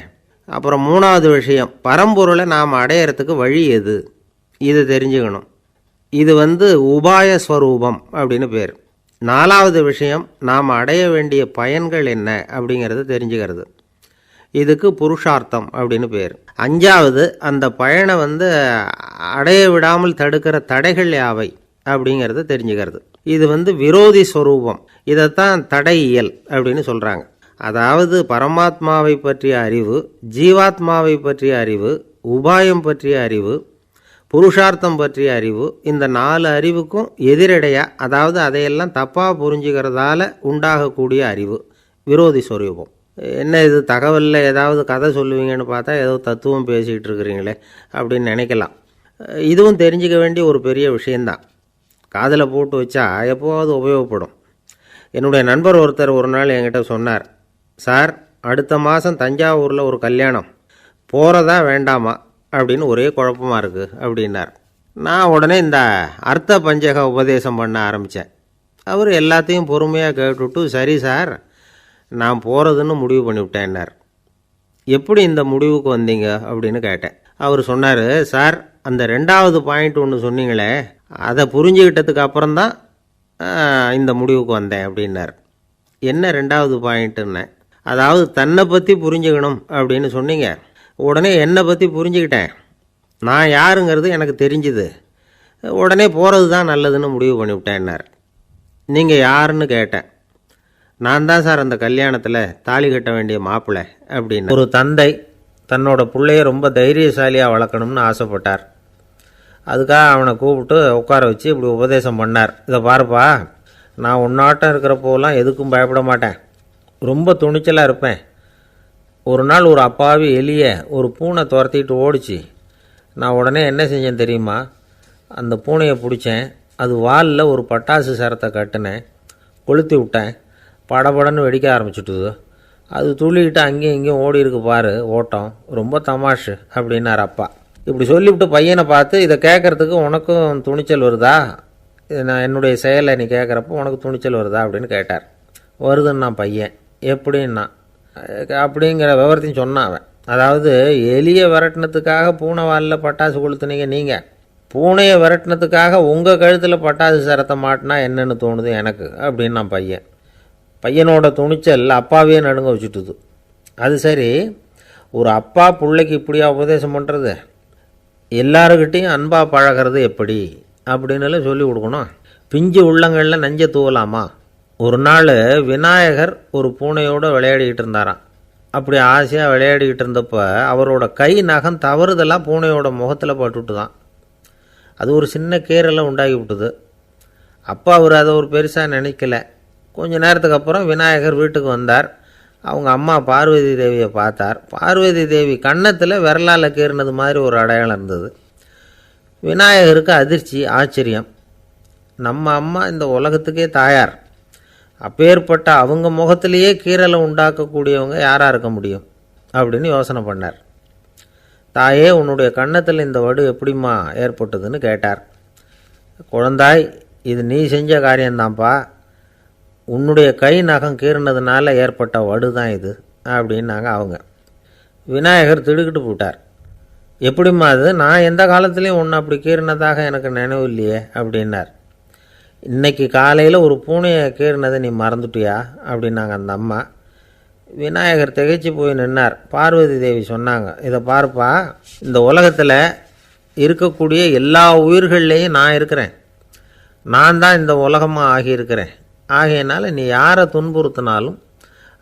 அப்புறம் மூணாவது விஷயம், பரம்பொருளை நாம் அடையிறதுக்கு வழி எது, இதை தெரிஞ்சுக்கணும். இது உபாய ஸ்வரூபம் அப்படின்னு பேர். நாலாவது விஷயம், நாம் அடைய வேண்டிய பயன்கள் என்ன அப்படிங்கிறத தெரிஞ்சுக்கிறது. இதுக்கு புருஷார்த்தம் அப்படின்னு பேர். அஞ்சாவது, அந்த பயனை அடைய விடாமல் தடுக்கிற தடைகள் யாவை அப்படிங்கிறத தெரிஞ்சுக்கிறது. இது விரோதி ஸ்வரூபம். இதைத்தான் தடையியல் அப்படின்னு சொல்கிறாங்க. அதாவது பரமாத்மாவை பற்றிய அறிவு, ஜீவாத்மாவை பற்றிய அறிவு, உபாயம் பற்றிய அறிவு, புருஷார்த்தம் பற்றிய அறிவு, இந்த 4 அறிவுக்கும் எதிரடையாக, அதாவது அதையெல்லாம் தப்பாக புரிஞ்சுக்கிறதால உண்டாகக்கூடிய அறிவு விரோதி ஸ்வரூபம். என்ன இது தகவலில் ஏதாவது கதை சொல்லுவீங்கன்னு பார்த்தா ஏதோ தத்துவம் பேசிக்கிட்டு இருக்கிறீங்களே அப்படின்னு நினைக்கலாம். இதுவும் தெரிஞ்சிக்க வேண்டிய ஒரு பெரிய விஷயந்தான். காதில் போட்டு வச்சா எப்போவாவது உபயோகப்படும். என்னுடைய நண்பர் ஒருத்தர் ஒரு நாள் என்கிட்ட சொன்னார், சார், அடுத்த மாதம் தஞ்சாவூரில் ஒரு கல்யாணம், போகிறதா வேண்டாமா அப்படின்னு ஒரே குழப்பமாக இருக்குது அப்படின்னார். நான் உடனே இந்த அர்த்த பஞ்சக உபதேசம் பண்ண ஆரம்பித்தேன். அவர் எல்லாத்தையும் பொறுமையாக கேட்டுவிட்டு, சரி சார், நான் போகிறதுன்னு முடிவு பண்ணிவிட்டேன்னார். எப்படி இந்த முடிவுக்கு வந்தீங்க அப்படின்னு கேட்டேன். அவர் சொன்னார், சார், அந்த 2வது பாயிண்ட் ஒன்று சொன்னீங்களே, அதை புரிஞ்சுக்கிட்டதுக்கு அப்புறம்தான் இந்த முடிவுக்கு வந்தேன் அப்படின்னார். என்ன 2வது பாயிண்ட்டுன்னு? அதாவது தன்னை பற்றி புரிஞ்சுக்கணும் அப்படின்னு சொன்னீங்க. உடனே என்னை பற்றி புரிஞ்சுக்கிட்டேன், நான் யாருங்கிறது எனக்கு தெரிஞ்சுது, உடனே போகிறது தான் நல்லதுன்னு முடிவு பண்ணிவிட்டேன்னார். நீங்கள் யாருன்னு கேட்டேன். நான் தான் சார் அந்த கல்யாணத்தில் தாலி கட்ட வேண்டிய மாப்பிள்ளை அப்படின்னு. ஒரு தந்தை தன்னோட பிள்ளைய ரொம்ப தைரியசாலியாக வளர்க்கணும்னு ஆசைப்பட்டார். அதுக்காக அவனை கூப்பிட்டு உட்கார வச்சு இப்படி உபதேசம் பண்ணார். இதை பாருப்பா, நான் உன்னாட்டம் இருக்கிறப்போலாம் எதுக்கும் பயப்பட மாட்டேன், ரொம்ப துணிச்சலாக இருப்பேன். ஒரு நாள் ஒரு அப்பாவி எலிய ஒரு பூனை துரத்திட்டு ஓடிச்சு. நான் உடனே என்ன செஞ்சேன் தெரியுமா? அந்த பூனையை பிடிச்சேன், அது வாலில் ஒரு பட்டாசு சரத்தை கட்டினேன், கொளுத்தி விட்டேன், படபடன்னு வெடிக்க ஆரம்பிச்சுட்டுது. அது துள்ளிக்கிட்டு அங்கேயும் இங்கேயும் ஓடி இருக்கு பாரு ஓட்டம், ரொம்ப தமாஷு அப்படின்னார் அப்பா. இப்படி சொல்லிவிட்டு பையனை பார்த்து, இதை கேட்குறதுக்கு உனக்கும் துணிச்சல் வருதா, நான் என்னுடைய செயலை நீ கேட்குறப்போ உனக்கு துணிச்சல் வருதா அப்படின்னு கேட்டார். வருதுன்னா பையன். எப்படின்னா அப்படிங்கிற விவரத்தையும் சொன்னான் அவன். அதாவது எலியை விரட்டினத்துக்காக பூனை வாலில் பட்டாசு கொளுத்துனீங்க நீங்கள், பூனையை விரட்டினத்துக்காக உங்கள் கழுத்தில் பட்டாசு சரத்தை மாட்டினா என்னென்னு தோணுது எனக்கு அப்படின்னா பையன். பையனோட துணிச்சல் அப்பாவே நடுங்க வச்சுட்டுது. அது சரி, ஒரு அப்பா பிள்ளைக்கு இப்படியா உபதேசம் பண்ணுறது? எல்லாருக்கிட்டையும் அன்பாக பழகிறது எப்படி அப்படின்னு சொல்லி கொடுக்கணும். பிஞ்சு உள்ளங்களில் நஞ்சை தூவலாமா? ஒரு நாள் விநாயகர் ஒரு பூனையோடு விளையாடிக்கிட்டு இருந்தாராம். அப்படி ஆசையாக விளையாடிக்கிட்டு இருந்தப்போ அவரோட கை நகம் தவறுதெல்லாம் பூனையோட முகத்தில் பட்டுவிட்டு தான். அது ஒரு சின்ன கீறலை உண்டாகி விட்டுது. அப்போ அவர் அதை ஒரு பெருசாக நினைக்கல. கொஞ்ச நேரத்துக்கு அப்புறம் விநாயகர் வீட்டுக்கு வந்தார். அவங்க அம்மா பார்வதி தேவியை பார்த்தார். பார்வதி தேவி கன்னத்தில் விரலால் கீறினது மாதிரி ஒரு அடையாளம் இருந்தது. விநாயகருக்கு அதிர்ச்சி, ஆச்சரியம். நம்ம அம்மா இந்த உலகத்துக்கே தாயார், அப்பேற்பட்ட அவங்க முகத்திலேயே கீறலை உண்டாக்கக்கூடியவங்க யாராக இருக்க முடியும் அப்படின்னு யோசனை பண்ணார். தாயே, உன்னுடைய கன்னத்தில் இந்த வடு எப்படிம்மா ஏற்பட்டதுன்னு கேட்டார். குழந்தாய், இது நீ செஞ்ச காரியம்தான்ப்பா. உன்னுடைய கை நகம் கீறினதுனால ஏற்பட்ட வடு தான் இது அப்படின்னாங்க அவங்க. விநாயகர் திடுக்கிட்டு போட்டார். எப்படிம்மா அது? நான் எந்த காலத்துலேயும் ஒன்று அப்படி கீறினதாக எனக்கு நினைவு இல்லையே அப்படின்னார். இன்றைக்கி காலையில் ஒரு பூனையை கீறினதை நீ மறந்துட்டியா அப்படின்னாங்க அந்த அம்மா. விநாயகர் திகைச்சு போய் நின்னார். பார்வதி தேவி சொன்னாங்க, இதை பார்ப்பா, இந்த உலகத்தில் இருக்கக்கூடிய எல்லா உயிர்கள்லேயும் நான் இருக்கிறேன். நான் தான் இந்த உலகமாக ஆகியிருக்கிறேன். ஆகையினால நீ யாரை துன்புறுத்தினாலும்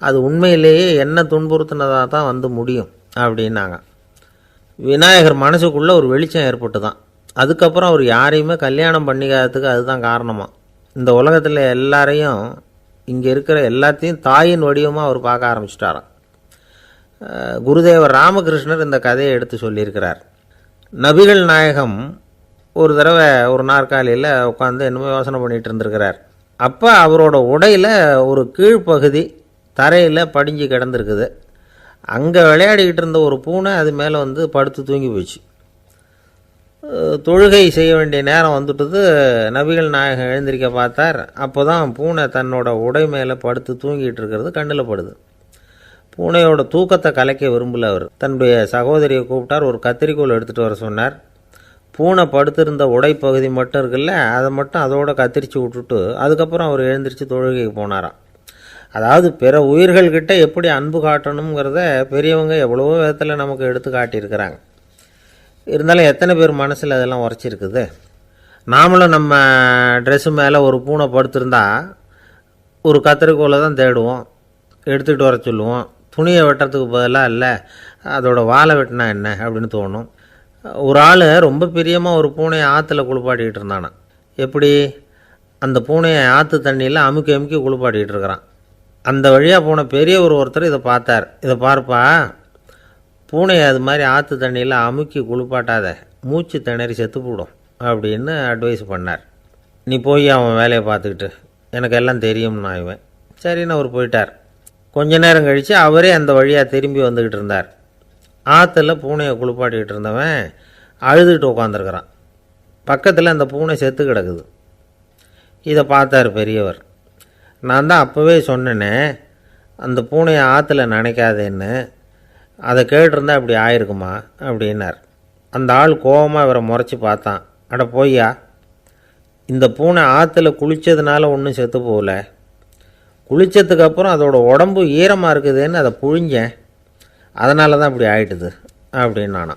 அது உண்மையிலேயே என்ன துன்புறுத்தினதாக தான் வந்து முடியும் அப்படின்னாங்க. விநாயகர் மனசுக்குள்ளே ஒரு வெளிச்சம் ஏற்பட்டு தான். அதுக்கப்புறம் அவர் யாரையுமே கல்யாணம் பண்ணிக்காததுக்கு அதுதான் காரணமாக. இந்த உலகத்தில் எல்லாரையும், இங்கே இருக்கிற எல்லாத்தையும் தாயின் வடிவமாக அவர் பார்க்க ஆரம்பிச்சிட்டாராம். குருதேவர் ராமகிருஷ்ணர் இந்த கதையை எடுத்து சொல்லியிருக்கிறார். நபிகள் நாயகம் ஒரு தடவை ஒரு நாற்காலியில் உட்காந்து என்னமோ யோசனை பண்ணிகிட்டு இருந்திருக்கிறார். அப்போ அவரோட உடையில் ஒரு கீழ்ப்பகுதி தரையில் படிஞ்சு கிடந்திருக்குது. அங்கே விளையாடிக்கிட்டு இருந்த ஒரு பூனை அது மேலே வந்து படுத்து தூங்கி போச்சு. தொழுகை செய்ய வேண்டிய நேரம் வந்துட்டது. நபிகள் நாயகம் எழுந்திருக்க பார்த்தார். அப்போ தான் பூனை தன்னோட உடை மேலே படுத்து தூங்கிட்டு இருக்கிறது கண்ணில் படுது. பூனையோட தூக்கத்தை கலைக்க விரும்பல அவர். தன்னுடைய சகோதரியை கூப்பிட்டார். ஒரு கத்திரிக்கோள் எடுத்துகிட்டு வர சொன்னார். பூனை படுத்திருந்த உடைப்பகுதி மட்டும் இருக்குல்ல, அதை மட்டும் அதோட கத்திரிச்சு விட்டுட்டு அதுக்கப்புறம் அவர் எழுந்திரிச்சு தொழுகைக்கு போனாராம். அதாவது பிற உயிர்கள்கிட்ட எப்படி அன்பு காட்டணுங்கிறத பெரியவங்க எவ்வளவோ விதத்தில் நமக்கு எடுத்து காட்டியிருக்கிறாங்க. இருந்தாலும் எத்தனை பேர் மனசில் அதெல்லாம் உரைச்சிருக்குது. நாமளும் நம்ம ட்ரெஸ்ஸு மேலே ஒரு பூனை படுத்திருந்தா ஒரு கத்திரிக்கோலை தான் தேடுவோம், எடுத்துகிட்டு வர சொல்லுவோம். துணியை வெட்டுறதுக்கு பதிலாக இல்லை அதோட வாழை வெட்டினா என்ன அப்படின்னு தோணும். ஒரு ஆள் ரொம்ப பிரியமாக ஒரு பூனையை ஆற்றுல குளிப்பாட்டிக்கிட்டு இருந்தானா. எப்படி? அந்த பூனையை ஆற்று தண்ணியில் அமுக்கி அமுக்கி குளிப்பாட்டிக்கிட்டு இருக்கிறான். அந்த வழியாக போன பெரியவர் ஒருத்தர் இதை பார்த்தார். இதை பார்ப்பா, பூனையை அது மாதிரி ஆற்று தண்ணியில் அமுக்கி குளிப்பாட்டாத, மூச்சு திணறி செத்து போடும் அப்படின்னு அட்வைஸ் பண்ணார். நீ போய் அவன் வேலையை பார்த்துக்கிட்டு, எனக்கு எல்லாம் தெரியும்னு ஆயிவேன். சரின்னு அவர் போயிட்டார். கொஞ்ச நேரம் கழித்து அவரே அந்த வழியாக திரும்பி வந்துக்கிட்டு இருந்தார். ஆற்றுல பூனையை குளிப்பாட்டிக்கிட்டு இருந்தவன் அழுதுகிட்டு உட்காந்துருக்கிறான். பக்கத்தில் அந்த பூனை செத்து கிடக்குது. இதை பார்த்தார் பெரியவர். நான் தான் அப்போவே சொன்னேனே அந்த பூனையை ஆற்றுல நினைக்காதேன்னு, அதை கேட்டிருந்தா இப்படி ஆயிருக்குமா அப்படின்னார். அந்த ஆள் கோபமாக இவரை முறைச்சி பார்த்தான். அட போய்யா, இந்த பூனை ஆற்றுல குளித்ததுனால ஒன்றும் செத்து போகல, குளித்ததுக்கப்புறம் அதோட உடம்பு ஈரமாக இருக்குதுன்னு அதை புழிஞ்சேன், அதனால தான் இப்படி ஆயிட்டுது அப்படின்னு நானா.